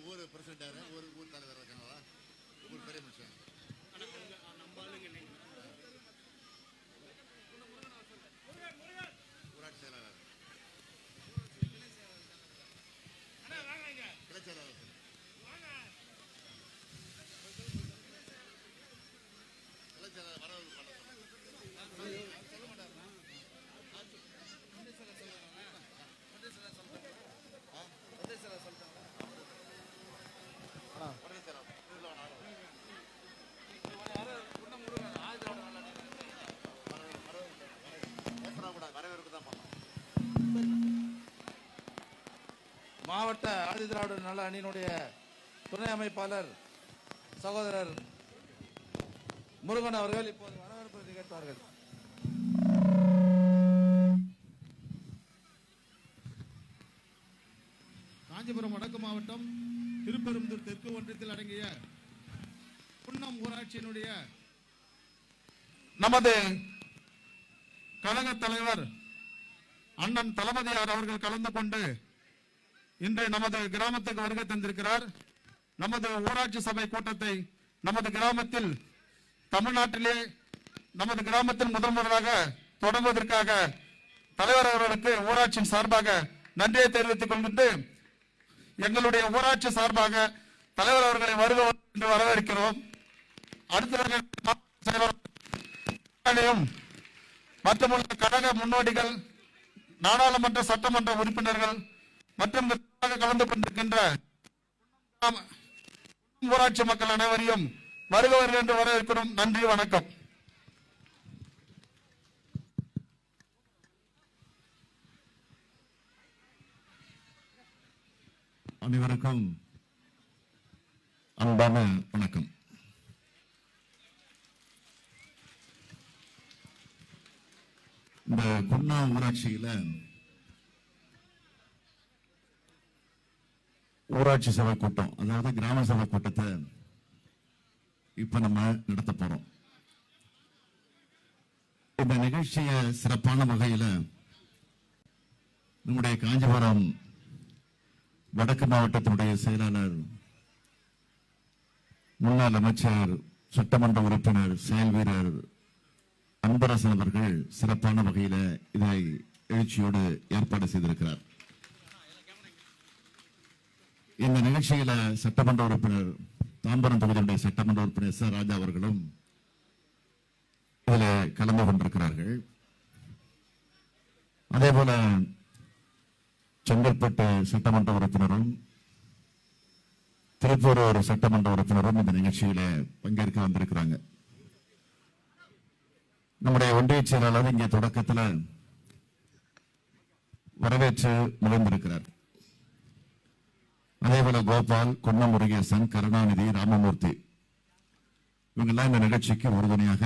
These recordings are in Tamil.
ஊர் பிரசிடண்ட் ஊர் தலைவர் இருக்காங்களா? ஊர் பெரிய மனுஷன் ஊராட்சி செயலாளர் கிளை செயலாளர் கிளை செயலாளர் வரவு பண்ண சொல்ல மாட்டார். மாவட்ட ஆதிதிராவிட நல அணியினுடைய துணை அமைப்பாளர் சகோதரர் முருகன் அவர்கள் இப்போது வரவேற்பு நிகழ்த்தார்கள். காஞ்சிபுரம் வடக்கு மாவட்டம் திருப்பெரும்புதூர் தெற்கு ஒன்றியத்தில் அடங்கிய குன்னம் ஊராட்சியினுடைய நமது கழக தலைவர் அண்ணன் தளபதியார் அவர்கள் கலந்து கொண்டு இன்று நமது கிராமத்துக்கு வருகை தந்திருக்கிறார். நமது ஊராட்சி சபை கூட்டத்தை நமது கிராமத்தில் தமிழ்நாட்டிலே நமது கிராமத்தில் முதலாக தொடங்குவதற்காக தலைவர் அவர்களுக்கு ஊராட்சியின் சார்பாக நன்றியை தெரிவித்துக் கொண்டு எங்களுடைய ஊராட்சி சார்பாக தலைவர் அவர்களை வருக என்று வரவேற்கிறோம். அடுத்த மற்றும் கழக முன்னோடிகள், நாடாளுமன்ற சட்டமன்ற உறுப்பினர்கள் மற்றும் கலந்து கொண்டிருக்கின்ற ஊராட்சி மக்கள் அனைவரையும் வருக என்று வரவேற்கிறோம். நன்றி, வணக்கம். அனைவருக்கும் அன்பான வணக்கம். இந்த குன்னம் ஊராட்சியில ஊராட்சி சபை கூட்டம், அதாவது கிராம சபை கூட்டத்தை இப்ப நம்ம நடத்த போறோம். இந்த நிகழ்ச்சியை சிறப்பான வகையில நம்முடைய காஞ்சிபுரம் வடக்கு மாவட்டத்தினுடைய செயலாளர், முன்னாள் அமைச்சர், சட்டமன்ற உறுப்பினர், செயல் வீரர் அன்பரசன் அவர்கள் சிறப்பான வகையில இதை எழுச்சியோடு ஏற்பாடு செய்திருக்கிறார். இந்த நிகழ்ச்சியில சட்டமன்ற உறுப்பினர், தாம்பரம் தொகுதியுடைய சட்டமன்ற உறுப்பினர் எஸ். ராஜா அவர்களும் இதில் கலந்து கொண்டிருக்கிறார்கள். அதே போல செங்கல்பட்டு சட்டமன்ற உறுப்பினரும் திருப்பூர் சட்டமன்ற உறுப்பினரும் இந்த நிகழ்ச்சியில பங்கேற்க வந்திருக்கிறாங்க. நம்முடைய ஒன்றிய செயலாளர் இங்கே தொடக்கத்தில் வரவேற்று நுழைந்திருக்கிறார். அதேபோல கோபால், குன்னம் முருகேசன், கருணாநிதி, ராமமூர்த்தி இவங்கெல்லாம் இந்த நிகழ்ச்சிக்கு உறுதுணையாக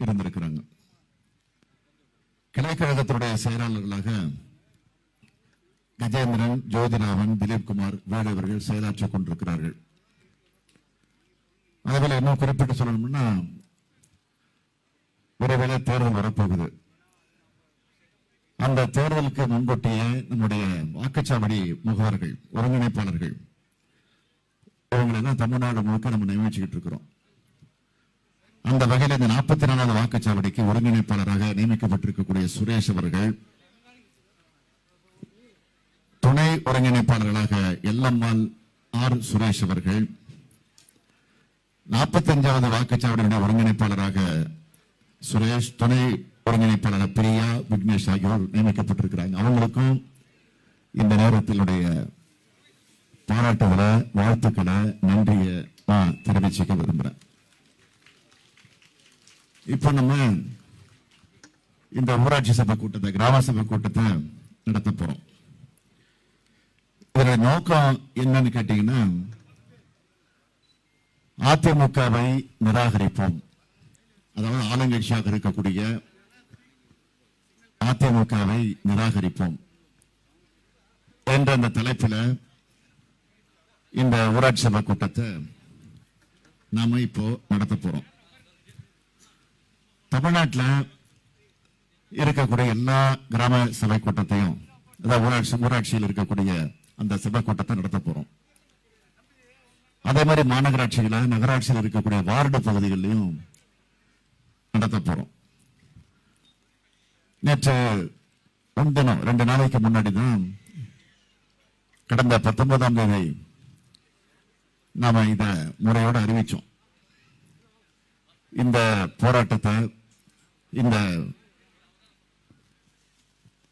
இருந்திருக்கிறாங்க. கிளைக்கழகத்தினுடைய செயலாளர்களாக கஜேந்திரன், ஜோதிராமன், திலீப்குமார், வேடு அவர்கள் செயலாற்றிக் கொண்டிருக்கிறார்கள். அதேபோல இன்னும் குறிப்பிட்டு சொல்லணும்னா விரைவில் தேர்தல் வரப்போகுது. அந்த தேர்தலுக்கு முன்கூட்டியே நம்முடைய வாக்குச்சாவடி முகவர்கள், ஒருங்கிணைப்பாளர்கள் இவங்களெல்லாம் தமிழ்நாடு முழுக்க நம்ம நியமிச்சுக்கிட்டு இருக்கிறோம். அந்த வகையில் இந்த 44வது வாக்குச்சாவடிக்கு ஒருங்கிணைப்பாளராக நியமிக்கப்பட்டிருக்கக்கூடிய சுரேஷ் அவர்கள், துணை ஒருங்கிணைப்பாளர்களாக எல்லம்மாள், ஆர் சுரேஷ் அவர்கள், 45வது வாக்குச்சாவடியுடைய ஒருங்கிணைப்பாளராக சுரேஷ், துணை ஒருங்கிணைப்பாளர் பிரியா, விக்னேஷ் ஆகியோர் நியமிக்கப்பட்டிருக்கிறாங்க. அவங்களுக்கும் இந்த நேரத்தினுடைய பாராட்டுகளை, வாழ்த்துக்களை, நன்றியை நான் தெரிவிச்சுக்க விரும்புறேன். இப்ப நம்ம இந்த ஊராட்சி சபை கூட்டத்தை, கிராம சபை கூட்டத்தை நடத்த போறோம். இதோட நோக்கம் என்னன்னு கேட்டீங்கன்னா, அதிமுகவை நிராகரிப்போம், அதாவது ஆளுங்கட்சியாக இருக்கக்கூடிய அதிமுகவை நிராகரிப்போம் என்ற அந்த தலைப்பில் இந்த ஊராட்சி சபை கூட்டத்தை நாம இப்போ நடத்த போறோம். தமிழ்நாட்டில் இருக்கக்கூடிய எல்லா கிராம சபை கூட்டத்தையும், அதாவது ஊராட்சியில் இருக்கக்கூடிய அந்த சபை கூட்டத்தை நடத்த போறோம். அதே மாதிரி மாநகராட்சியில, நகராட்சியில் இருக்கக்கூடிய வார்டு பகுதிகளிலையும் நடத்த போறோம். நேற்று முன்தினம் 2 நாளைக்கு முன்னாடி தான், கடந்த 19ஆம் தேதி நாம இத முறையோடு அறிவிச்சோம். இந்த போராட்டத்தை, இந்த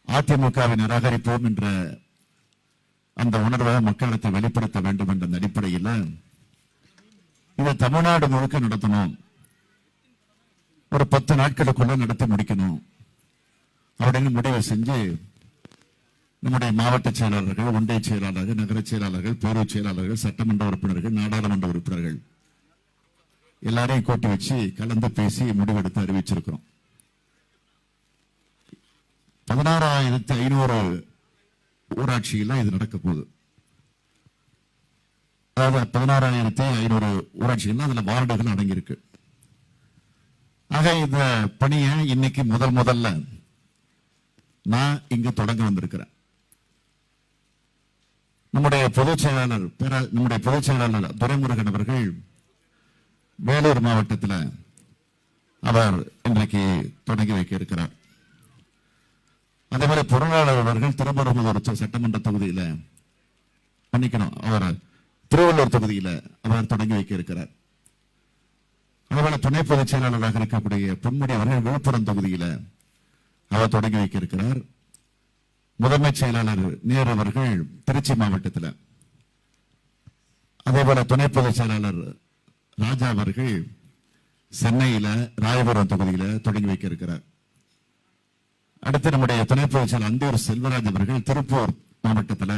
அதிமுகவை நிராகரிப்போம் என்ற அந்த உணர்வை மக்களிடத்தை வெளிப்படுத்த வேண்டும் என்ற அடிப்படையில் இதை தமிழ்நாடு முழுக்க நடத்தணும், ஒரு 10 நாட்களுக்குள்ள நடத்தி முடிக்கணும் அப்படின்னு முடிவு செஞ்சு நம்முடைய மாவட்ட செயலாளர்கள், ஒன்றிய செயலாளர்கள், நகர செயலாளர்கள், பேரூர் செயலாளர்கள், சட்டமன்ற உறுப்பினர்கள், நாடாளுமன்ற உறுப்பினர்கள் எல்லாரையும் கூட்டி வச்சு கலந்து பேசி முடிவெடுத்து அறிவிச்சிருக்கிறோம். 16,500 ஊராட்சியில் இது நடக்க போகுது. அதாவது 16,500 ஊராட்சிகள், அதுல வார்டுகள் அடங்கியிருக்கு. ஆக இந்த பணியை இன்னைக்கு முதல்ல நான் இங்கு தொடங்க வந்திருக்கிறேன். நம்முடைய பொதுச் செயலாளர் துரைமுருகன் அவர்கள் வேலூர் மாவட்டத்தில் அவர் இன்றைக்கு தொடங்கி வைக்க இருக்கிறார். அதே மாதிரி பொருளாளர் அவர்கள் திருப்பரங்குன்றம் சட்டமன்ற தொகுதியில், அவர் திருவள்ளூர் தொகுதியில் அவர் தொடங்கி வைக்க இருக்கிறார். அதேபோல துணை பொதுச் செயலாளராக இருக்கக்கூடிய பொன்முடி அவர்கள் விழுப்புரம் தொகுதியில் அவர் தொடங்கி வைக்க இருக்கிறார். முதன்மை செயலாளர் நேரு அவர்கள் திருச்சி மாவட்டத்தில், அதே போல துணை பொதுச் செயலாளர் ராஜா அவர்கள் சென்னையில ராயபுரம் தொகுதியில தொடங்கி வைக்க இருக்கிறார். அடுத்து நம்முடைய துணை பொதுச் செயலாளர் அந்தூர் செல்வராஜ் அவர்கள் திருப்பூர் மாவட்டத்தில்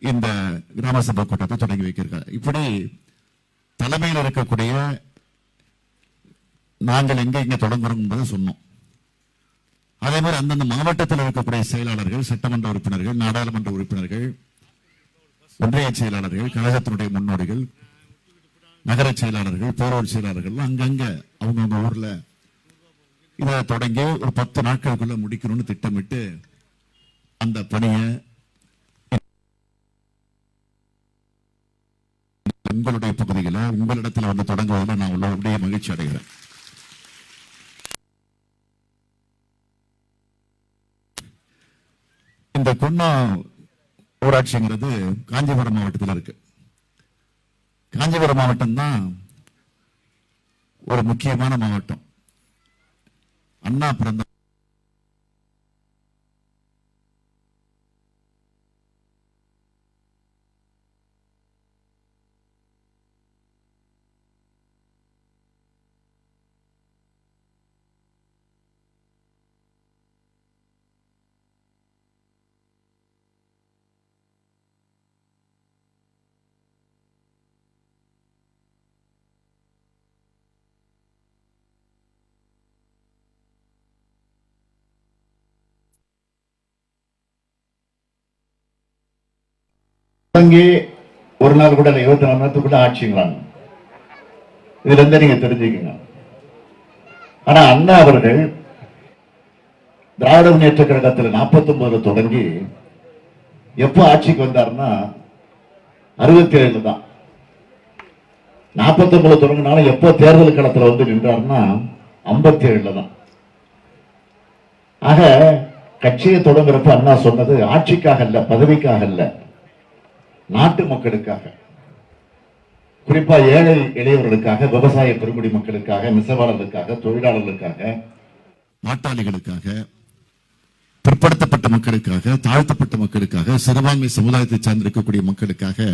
இந்த கிராம சபை கூட்டத்தை தொடங்கி வைக்க இருக்கிறார். இப்படி தலைமையில் இருக்கக்கூடிய நாங்கள் எங்க தொடங்குறோம் என்பதை சொன்னோம். அதே மாதிரி அந்தந்த மாவட்டத்தில் இருக்கக்கூடிய செயலாளர்கள், சட்டமன்ற உறுப்பினர்கள், நாடாளுமன்ற உறுப்பினர்கள், ஒன்றிய செயலாளர்கள், கழகத்தினுடைய முன்னோடிகள், நகர செயலாளர்கள், பேரூர் செயலாளர்கள் அங்கங்க அவங்கவுங்க ஊர்ல இதை தொடங்கி ஒரு 10 நாட்களுக்குள்ள முடிக்கணும்னு திட்டமிட்டு அந்த பணியை உங்களுடைய பகுதியில், உங்களிடத்தில் வந்து தொடங்குவதில் நான் உள்ளபடியே மகிழ்ச்சி அடைகிறேன். இந்த குன்னம் ஊராட்சிங்கிறது காஞ்சிபுரம் மாவட்டத்தில் இருக்கு. காஞ்சிபுரம் மாவட்டம் தான் ஒரு முக்கியமான மாவட்டம். அண்ணா பிறந்த ஒரு நாள் கூட 24 மணி நேரத்துக்குள்ள ஆட்சிங்களாங்க. இதுல இருந்து நீங்க தெரிஞ்சுக்கங்க. ஆனா அண்ணா அவர்கள் திராவிட முன்னேற்ற கழகத்தில் 49 தொடங்கி எப்போ ஆட்சிக்கு வந்தாருன்னா 67 தான். 49 தொடங்கினாலும் எப்போ தேர்தல் களத்தில் வந்து நின்றாருன்னா 57 தான். ஆக கட்சியை தொடங்குறப்ப அண்ணா சொன்னது ஆட்சிக்காக அல்ல, பதவிக்காக அல்ல, நாட்டு மக்களுக்காக. குறிப்பா ஏழை எளியவர்களுக்காக, விவசாய பெருங்குடி மக்களுக்காக, நெசவாளர்களுக்காக, தொழிலாளர்களுக்காக, பாட்டாளிகளுக்காக, பிற்படுத்தப்பட்ட மக்களுக்காக, தாழ்த்தப்பட்ட மக்களுக்காக, சிறுபான்மை சமுதாயத்தை சார்ந்திருக்கக்கூடிய மக்களுக்காக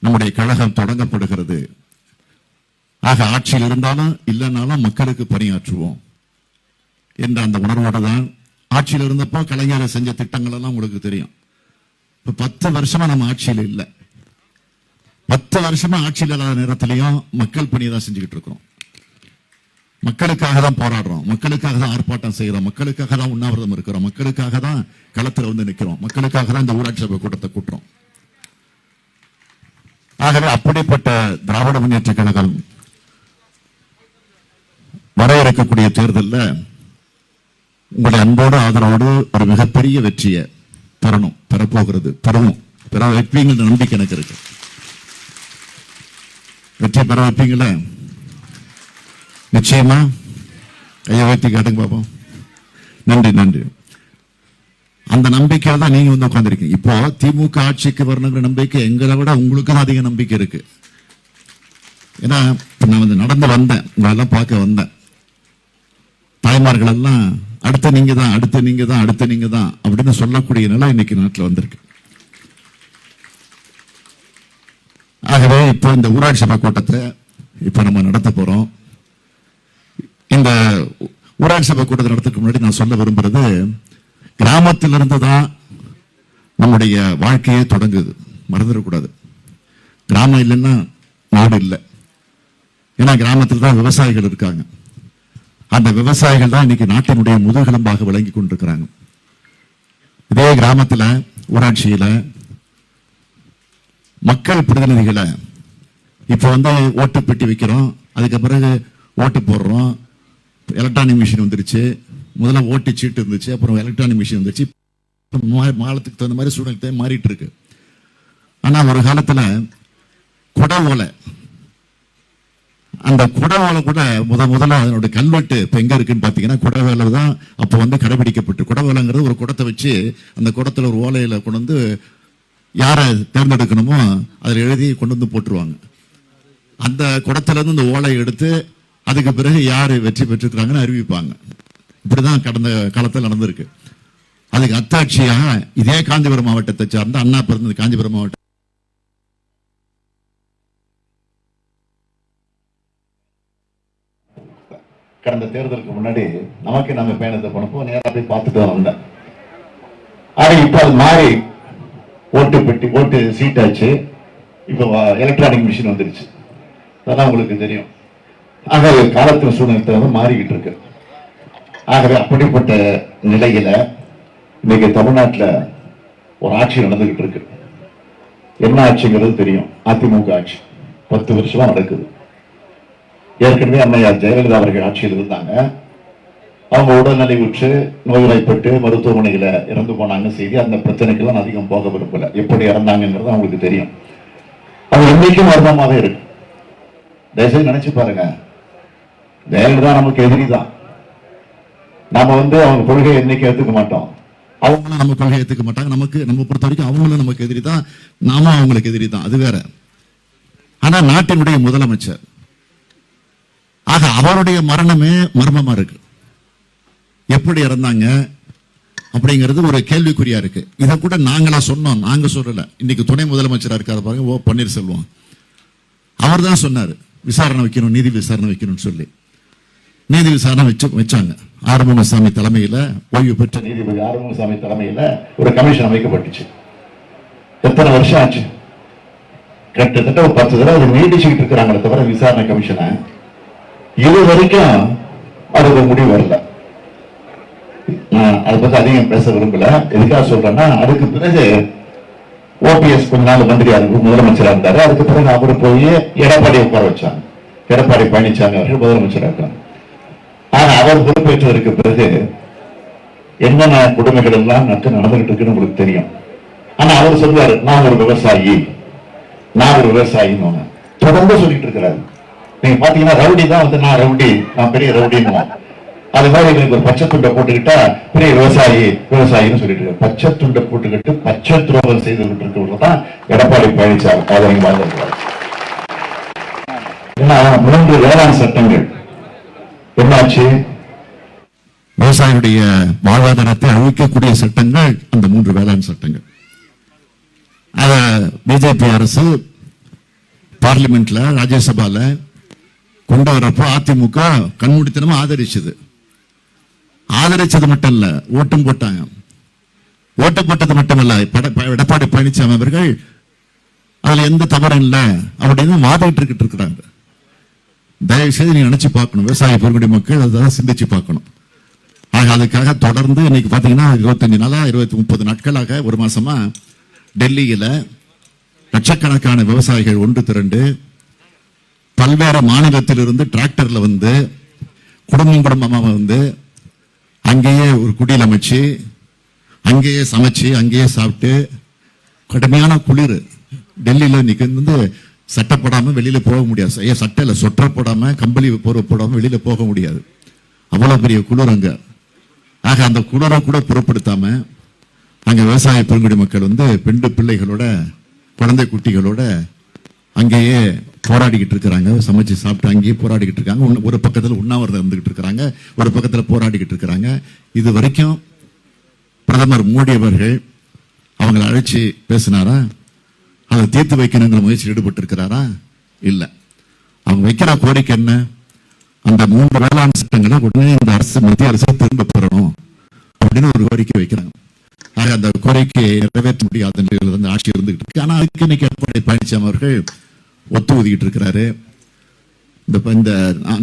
நம்முடைய கழகம் தொடங்கப்படுகிறது. ஆக ஆட்சியில் இருந்தாலும் இல்லைனாலும் மக்களுக்கு பணியாற்றுவோம் என்ற அந்த உணர்வோடு தான் ஆட்சியில் இருந்தப்போ கலைஞர் செஞ்ச திட்டங்கள் எல்லாம் உங்களுக்கு தெரியும். இப்ப 10 வருஷமா நம்ம ஆட்சியில் இல்லை. 10 வருஷமா ஆட்சியில் இல்லாத நேரத்திலையும் மக்கள் பணியை தான் செஞ்சுக்கிட்டு இருக்கிறோம். மக்களுக்காக தான் போராடுறோம், மக்களுக்காக தான் ஆர்ப்பாட்டம் செய்யறோம், மக்களுக்காக தான் உண்ணாவிரதம் இருக்கிறோம், மக்களுக்காக தான் களத்தில் வந்து நிற்கிறோம், மக்களுக்காக தான் இந்த ஊராட்சி சபை கூட்டத்தை கூட்டுறோம். ஆகவே அப்படிப்பட்ட திராவிட முன்னேற்ற கழகம் வர இருக்கக்கூடிய தேர்தலில் உங்களுடைய அன்போடு ஆதரவோடு ஒரு மிகப்பெரிய வெற்றியை பெறப்போகிறது. பெற வைப்பீங்கிற நம்பிக்கை எனக்கு இருக்கு. வெற்றி பெற வைப்பீங்களா? நிச்சயமா கையை வைத்து காட்டுங்க பாப்போம். நன்றி நன்றி. அந்த நம்பிக்கையில தான் நீங்க வந்து உட்கார்ந்துருக்கீங்க. இப்போ திமுக ஆட்சிக்கு வரணுங்கிற நம்பிக்கை எங்களை விட உங்களுக்கு தான் அதிக நம்பிக்கை இருக்கு. ஏன்னா நான் வந்து நடந்து வந்தேன், உங்களெல்லாம் பார்க்க வந்தேன். தாய்மார்கள் எல்லாம் அடுத்த நீங்க தான், அடுத்த நீங்க தான், அடுத்த நீங்க தான் அப்படின்னு சொல்லக்கூடிய நிலை இன்னைக்கு நாட்டில் வந்திருக்கு. ஆகவே இப்போ இந்த ஊராட்சி சபை கூட்டத்தை இப்ப நம்ம நடத்த போறோம். இந்த ஊராட்சி சபை கூட்டத்தை நடத்துக்கு முன்னாடி நான் சொல்ல விரும்புறது, கிராமத்திலிருந்து தான் நம்முடைய வாழ்க்கையே தொடங்குது. மறந்துடக்கூடாது. கிராமம் இல்லைன்னா நாடு இல்லை. ஏன்னா கிராமத்தில் தான் விவசாயிகள் இருக்காங்க. அந்த விவசாயிகள் தான் இன்னைக்கு நாட்டினுடைய முதுகெலும்பாக விளங்கி கொண்டிருக்கிறாங்க. இதே கிராமத்தில் ஊராட்சியில மக்கள் பிரதிநிதிகளை இப்ப வந்து ஓட்டு பெட்டி வைக்கிறோம், அதுக்கு பிறகு ஓட்டு போடுறோம். எலக்ட்ரானிக் மிஷின் வந்துருச்சு. முதல்ல ஓட்டு சீட்டு இருந்துச்சு, அப்புறம் எலக்ட்ரானிக் மிஷின் வந்துச்சு. மாலத்துக்கு தகுந்த மாதிரி சூழ்நிலை மாறிட்டு இருக்கு. ஆனா ஒரு காலத்துல குட ஓலை, அந்த குட ஓலை கூட முதல்ல அதனுடைய கல்வெட்டு இப்ப எங்க இருக்குன்னு பாத்தீங்கன்னா குட வேலை தான் அப்ப வந்து கடைபிடிக்கப்பட்டு. குட வேலைங்கிறது ஒரு குடத்தை வச்சு அந்த குடத்துல ஒரு ஓலையில கொண்டு வந்து யாரை தேர்ந்தெடுக்கணுமோ அதில் எழுதி கொண்டு வந்து போட்டுருவாங்க. அந்த குடத்துல இருந்து இந்த ஓலையை எடுத்து அதுக்கு பிறகு யாரு வெற்றி பெற்றிருக்கிறாங்கன்னு அறிவிப்பாங்க. இப்படிதான் கடந்த காலத்தில் நடந்திருக்கு. அதுக்கு அத்தாட்சியாக இதே காஞ்சிபுரம் மாவட்டத்தை சார்ந்த அண்ணா பிறந்தது காஞ்சிபுரம் மாவட்டம். கடந்த தேர்தலுக்கு முன்னாடி நமக்கு நாம பயணத்தை போனப்போ நேரா போய் பார்த்துட்டு வந்தேன். ஆனா இப்ப அது மாறி ஓட்டு பெட்டி, ஓட்டு சீட் ஆச்சு. இப்ப எலக்ட்ரானிக் மிஷின் வந்துருச்சு. அதான் உங்களுக்கு தெரியும். ஆகவே காலத்தின் சூழ்நிலை மாறிக்கிட்டு இருக்கு. ஆகவே அப்படிப்பட்ட நிலையில இன்னைக்கு தமிழ்நாட்டில் ஒரு ஆட்சி நடந்துகிட்டு இருக்கு. என்ன ஆட்சிங்கிறது தெரியும். அதிமுக ஆட்சி 10 வருஷமா நடக்குது. ஏற்கனவே அம்மையார் ஜெயலலிதா அவர்கள் ஆட்சியில் இருந்தாங்க. அவங்க உடல்நிலை உற்று நோய்வாய்ப்பட்டு மருத்துவமனையில இறந்து போனாங்க செய்தி. அந்த பிரச்சனைக்கெல்லாம் அதிகம் போக விரும்பல. எப்படி இறந்தாங்கிறது அவங்களுக்கு தெரியும். அது இன்னைக்கும் மர்மமாக இருக்கு. தயவுசெய்து நினைச்சு பாருங்க. ஜெயலலிதா நமக்கு எதிரி தான். நாம வந்து அவங்க கொள்கையை என்னைக்கு ஏத்துக்க மாட்டோம். அவங்களும் நம்ம கொள்கையை ஏத்துக்க மாட்டாங்க. நம்ம பொறுத்த வரைக்கும் அவங்களும் நமக்கு எதிரி தான், நாம அவங்களுக்கு எதிரி தான். அது வேற. ஆனா நாட்டினுடைய முதலமைச்சர், ஆக அவருடைய மரணமே மர்மமா இருக்கு. எப்படி இறந்தாங்க அப்படிங்கிறது ஒரு கேள்விக்குறியா இருக்கு. இதை கூட நாங்களா சொன்னோம், நாங்க சொல்லல. இன்னைக்கு துணை முதலமைச்சரா இருக்காரு பாருங்க, ஓ பன்னீர்செல்வம். அவர் தான் சொன்னாரு விசாரணை வைக்கணும், நீதி விசாரணை வைக்கணும்னு சொல்லி. நீதி விசாரணை வச்சாங்க. ஆறுமுகசாமி தலைமையில, ஓய்வு பெற்ற நீதிபதி ஆறுமுகசாமி தலைமையில ஒரு கமிஷன் அமைக்கப்பட்டுச்சு. எத்தனை வருஷம் ஆச்சு? கிட்டத்தட்ட ஒரு 10 தடவை அதை நீடிச்சுக்கிட்டு இருக்கிறாங்களே தவிர விசாரணை கமிஷனை இது வரைக்கும் அதுக்கு முடிவு வரல. அதை பத்தி அதிகம் பேச விரும்பல. எதுக்காக சொல்றேன்னா, அதுக்கு பிறகு ஓபிஎஸ் கொஞ்ச நாள் மந்திரியா முதலமைச்சரா இருந்தாரு. அதுக்கு பிறகு அவரு போய் எடப்பாடி உட்கார வச்சாங்க. எடப்பாடி பழனிசாமி அவர்கள் முதலமைச்சரா இருக்காங்க. ஆனா அவர் பொறுப்பேற்றதற்கு பிறகு என்னென்ன கொடுமைகள் எல்லாம் நடந்துகிட்டு இருக்குன்னு உங்களுக்கு தெரியும். ஆனா அவர் சொல்லுவாரு, நான் ஒரு விவசாயி, நான் ஒரு விவசாயின்னு தொடர்ந்து சொல்லிட்டு இருக்கிறாரு. நீங்க பாத்தீங்கன்னா ரவுடி தான் வந்து நான் ரவுடி, நான் பெரிய ரவுடின்னு. அது மாதிரி எனக்கு ஒரு பச்சை துண்டை போட்டுக்கிட்டா பெரிய விவசாயின்னு சொல்லிட்டு இருக்க. பச்சை துண்டை போட்டுக்கிட்டு பச்சை துரோகம் செய்து கொண்டிருக்கிறவங்க தான் எடப்பாடி பழனிசாமி. அதை நீங்க வாழ்ந்துருக்கிறார். ஏன்னா 3 வேளாண் சட்டங்கள் என்னாச்சு? விவசாயிகளுடைய வாழ்வாதாரத்தை அழிக்கக்கூடிய சட்டங்கள் அந்த 3 வேளாண் சட்டங்கள். அத பிஜேபி அரசு பார்லிமெண்ட்ல ராஜ்யசபால கொண்டு வரப்போ அதிமுக கண்மூடித்தனமா ஆதரிச்சது மட்டும் இல்ல, ஓட்டம் போட்டாங்க. ஓட்டு போட்டது மட்டுமல்ல, எடப்பாடி பழனிசாமி அவர்கள் அதுல எந்த தவறும் இல்லை அப்படின்னு வாதிட்டு இருக்கிறாங்க. தயவு செய்து நீங்க நினைச்சு பார்க்கணும், விவசாய பெருங்குடி மக்கள் அதான் சிந்திச்சு பார்க்கணும். ஆக அதுக்காக தொடர்ந்து இன்னைக்கு பாத்தீங்கன்னா 25 நாளா 30 நாட்களாக ஒரு மாசமா டெல்லியில லட்சக்கணக்கான விவசாயிகள் ஒன்று திரண்டு பல்வேறு மாநிலத்திலிருந்து டிராக்டர்ல வந்து குடும்பமா வந்து அங்கேயே ஒரு குடியில் அமைச்சு அங்கேயே சமைச்சு அங்கேயே சாப்பிட்டு கடுமையான குளிர் டெல்லியில வந்து சட்டை போடாம வெளியில போக முடியாது. சட்டையில சொற்ற போடாம கம்பளி போர்வை போடாம வெளியில போக முடியாது. அவ்வளவு பெரிய குளிர் அங்க. ஆக அந்த குளிரை கூட பொருட்படுத்தாம அங்க விவசாய பெருங்குடி மக்கள் வந்து பெண் பிள்ளைகளோட குழந்தை குட்டிகளோட அங்கேயே போராடிக்கிட்டு இருக்கிறாங்க. சமைச்சு சாப்பிட்டு அங்கேயே போராடிக்கிட்டு இருக்காங்க. ஒரு பக்கத்தில் உண்ணாவிரதம் இருந்துகிட்டு இருக்கிறாங்க, ஒரு பக்கத்தில் போராடிக்கிட்டு இருக்கிறாங்க. இது வரைக்கும் பிரதமர் மோடி அவர்கள் அவங்களை அழைச்சி பேசினாரா? அதை தீர்த்து வைக்கணுங்கிற முயற்சியில் ஈடுபட்டு இருக்கிறாரா? இல்ல. அவங்க வைக்கிற கோரிக்கை என்ன? அந்த 3 வேளாண் சட்டங்களை உடனே இந்த அரசு, மத்திய அரசு திரும்ப பெறணும் அப்படின்னு ஒரு கோரிக்கை வைக்கிறாங்க. ஆக அந்த கோரிக்கையை நிறைவேற்ற முடியாத நிலையில் வந்து ஆட்சி இருந்துகிட்டு இருக்கு. ஆனா அதுக்கு இன்னைக்கு எடப்பாடி பழனிசாமி அவர்கள் ஒத்து ஒதுக்கிட்டு இருக்கிறாரு. இந்த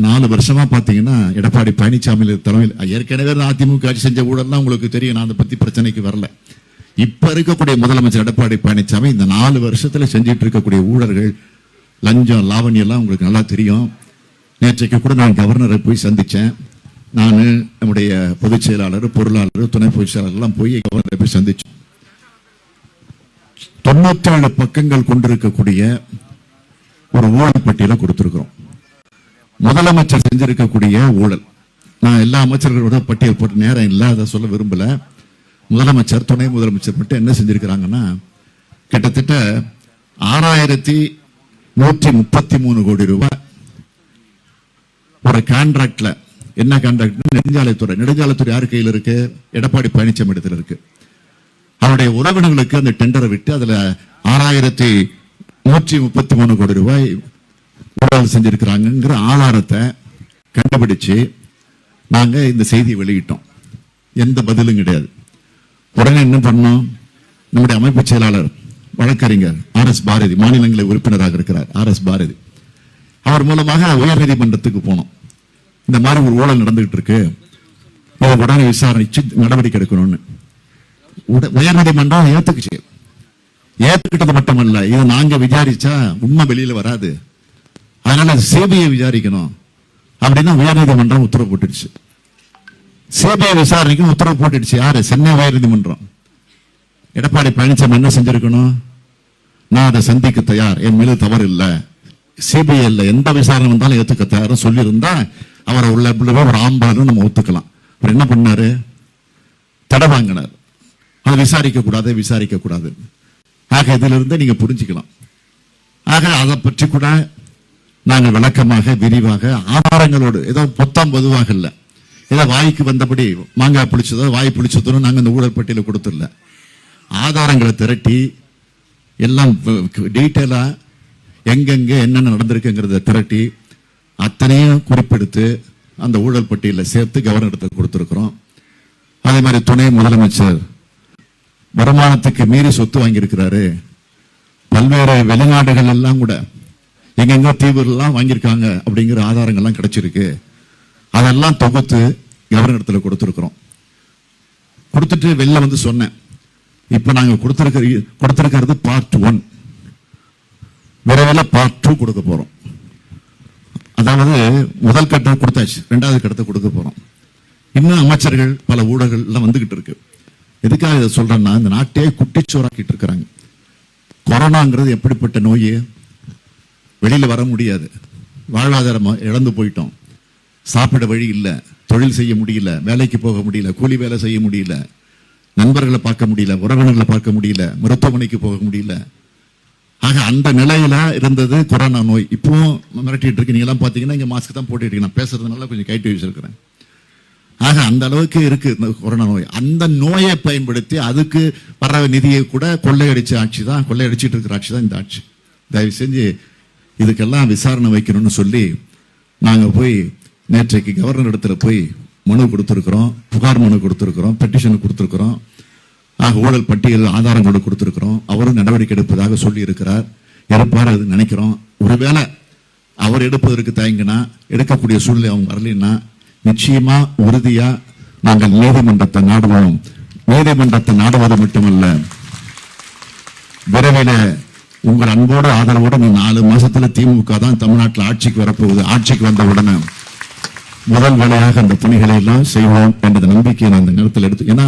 4 வருஷமா பாத்தீங்கன்னா எடப்பாடி பழனிசாமி தலைமையில் ஏற்கனவே அதிமுக ஆட்சி செஞ்ச ஊழல்லாம் உங்களுக்கு தெரியும். நான் அதை பத்தி பிரச்சனைக்கு வரல. இப்ப இருக்கக்கூடிய முதலமைச்சர் எடப்பாடி பழனிசாமி இந்த 4 வருஷத்துல செஞ்சிட்டு இருக்கக்கூடிய ஊழல்கள், லஞ்சம், லாவணி எல்லாம் உங்களுக்கு நல்லா தெரியும். நேற்றைக்கு கூட நான் கவர்னரை போய் சந்திச்சேன். நான் நம்முடைய பொதுச் செயலாளர், பொருளாளர், துணை பொதுச் செயலாளர் எல்லாம் போய் கவர்னரை போய் சந்திச்சோம். 97 பக்கங்கள் கொண்டிருக்கக்கூடிய ஒரு ஊழல் பட்டியலை கொடுத்திருக்கிறோம். முதலமைச்சர் செஞ்சிருக்கக்கூடிய ஊழல், நான் எல்லா அமைச்சர்களோட பட்டியல் போட்டு நேரம் இல்லை, அதை சொல்ல விரும்பல. முதலமைச்சர், துணை முதலமைச்சர் மட்டும் என்ன செஞ்சிருக்கிறாங்கன்னா, கிட்டத்தட்ட 6133 கோடி ரூபாய் ஒரு கான்ட்ராக்ட்ல. என்ன கான்ட்ராக்ட்? நெடுஞ்சாலைத்துறை யார் கையில் இருக்கு? எடப்பாடி பழனிசாமி இடத்துல இருக்கு. அவருடைய உறவினர்களுக்கு அந்த டெண்டரை விட்டு அதுல 6133 கோடி ரூபாய் ஊழல் செஞ்சிருக்கிறாங்கிற ஆதாரத்தை கண்டுபிடிச்சு நாங்க இந்த செய்தியை வெளியிட்டோம். எந்த பதிலும் கிடையாது. உடனே என்ன பண்ணோம்? நம்முடைய அமைப்பு செயலாளர் வழக்கறிஞர் RS பாரதி, மாநிலங்களவை உறுப்பினராக இருக்கிறார் RS பாரதி, அவர் மூலமாக உயர்நீதிமன்றத்துக்கு போனோம். இந்த மாதிரி ஒரு ஊழல் நடந்துகிட்டு இருக்கு, இதை உடனே விசாரிச்சு நடவடிக்கை எடுக்கணும்னு. உயர்நீதிமன்றம் ஏத்துக்குச்சு. ஏத்துக்கிட்டது மட்டுமல்ல, இதை நாங்க விசாரிச்சா உண்மை வெளியில வராது, அதனால சிபிஐ விசாரிக்கணும் அப்படின்னு உயர்நீதிமன்றம் உத்தரவு போட்டுடுச்சு. சிபிஐ விசாரணைக்கு உத்தரவு போட்டுடுச்சு. யாரு? சென்னை உயர்நீதிமன்றம். எடப்பாடி பழனிசாமி என்ன செஞ்சிருக்கணும்? நான் அதை சந்திக்க தயார், என் மீது தவறு இல்லை, சிபிஐ இல்ல எந்த விசாரணை வந்தாலும் ஏத்துக்க தயார் சொல்லியிருந்தா அவரை உள்ள ஒரு ஆம்பாலும் நம்ம ஒத்துக்கலாம். அவர் என்ன பண்ணாரு? தடை வாங்கினார். அதை விசாரிக்க கூடாது. ஆக இதுல இருந்து நீங்க புரிஞ்சுக்கலாம். ஆக அதை பற்றி கூட நாங்கள் விளக்கமாக, விரிவாக, ஆதாரங்களோடு, ஏதோ பொத்தாம் பொதுவாக இல்ல, ஏதோ வாய்க்கு வந்தபடி மாங்காய் பிடிச்சதோ வாய் பிடிச்சதோ நாங்க இந்த ஊழல் பட்டியல கொடுத்துடல. ஆதாரங்களை திரட்டி எல்லாம் டீட்டெயிலா எங்கெங்க என்னென்ன நடந்திருக்குங்கிறத திரட்டி அத்தனையும் குறிப்பெடுத்து அந்த ஊழல் பட்டியல சேர்த்து கவர்னருக்கு கொடுத்திருக்கிறோம். அதே மாதிரி துணை முதலமைச்சர் வருமானத்துக்கு மீறி சொத்து வாங்கியிருக்கிறாரு. பல்வேறு வெளிநாடுகள் எல்லாம் கூட எங்கெங்க தீவுகள் எல்லாம் வாங்கியிருக்காங்க அப்படிங்கிற ஆதாரங்கள்லாம் கிடைச்சிருக்கு. அதெல்லாம் தொகுத்து கவர்னருக்கு கொடுத்திருக்கிறோம். கொடுத்துட்டு வெளில வந்து சொன்னேன், இப்ப நாங்க கொடுத்திருக்கிறது பார்ட் 1, விரைவில் பார்ட் 2 கொடுக்க போறோம். அதாவது முதல் கட்டத்தை கொடுத்தாச்சு, 2வது கட்டத்தை கொடுக்க போறோம். இன்னும் அமைச்சர்கள் பல ஊழல்கள் எல்லாம் வந்துகிட்டு இருக்கு. எதுக்காக இதை சொல்றேன்னா, இந்த நாட்டையே குட்டிச்சோறாக்கிட்டு இருக்கிறாங்க. கொரோனாங்கிறது எப்படிப்பட்ட நோய்? வெளியில வர முடியாது, வாழ்வாதாரம் இழந்து போயிட்டோம், சாப்பிட வழி இல்லை, தொழில் செய்ய முடியல, வேலைக்கு போக முடியல, கூலி வேலை செய்ய முடியல, நண்பர்களை பார்க்க முடியல, உறவினர்களை பார்க்க முடியல, மருத்துவமனைக்கு போக முடியல. ஆக அந்த நிலையில இருந்தது கொரோனா நோய். இப்போ மிரட்டிட்டு இருக்கு. நீங்க எல்லாம் பாத்தீங்கன்னா இங்க மாஸ்க் தான் போட்டுட்டு இருக்கீங்க. நான் பேசுறதுனால கொஞ்சம் கைட்டு வச்சிருக்கிறேன். ஆக அந்த அளவுக்கு இருக்கு இந்த கொரோனா நோய். அந்த நோயை பயன்படுத்தி அதுக்கு வர்ற நிதியை கூட கொள்ளையடிச்ச ஆட்சி தான், கொள்ளையடிச்சிட்டு இருக்கிற ஆட்சி தான் இந்த ஆட்சி. தயவு செஞ்சு இதுக்கெல்லாம் விசாரணை வைக்கணும்னு சொல்லி நாங்க போய் நேற்றைக்கு கவர்னர் இடத்துல போய் மனு கொடுத்திருக்கிறோம், புகார் மனு கொடுத்திருக்கிறோம், பெட்டிஷன் கொடுத்திருக்கிறோம். ஆக ஊழல் பட்டியல் ஆதாரங்களோடு கொடுத்திருக்கிறோம். அவரும் நடவடிக்கை எடுப்பதாக சொல்லி இருக்கிறார். எடுப்பார் அது நினைக்கிறோம். ஒருவேளை அவர் எடுப்பதற்கு தயங்கினா, எடுக்கக்கூடிய சூழ்நிலை அவங்க வரலன்னா நிச்சயமா உறுதியா நாங்கள் நீதிமன்றத்தை நாடுவோம். நீதிமன்றத்தை நாடுவது மட்டுமல்ல, விரைவில் உங்கள் அன்போடு ஆதரவோடு 4 மாசத்துல திமுக தான் தமிழ்நாட்டில் ஆட்சிக்கு வரப்போகுது. ஆட்சிக்கு வந்த உடனே முதல் வேலையாக அந்த பணிகளை எல்லாம் செய்வோம் என்ற நம்பிக்கையை நான் இந்த நேரத்தில் எடுத்து. ஏன்னா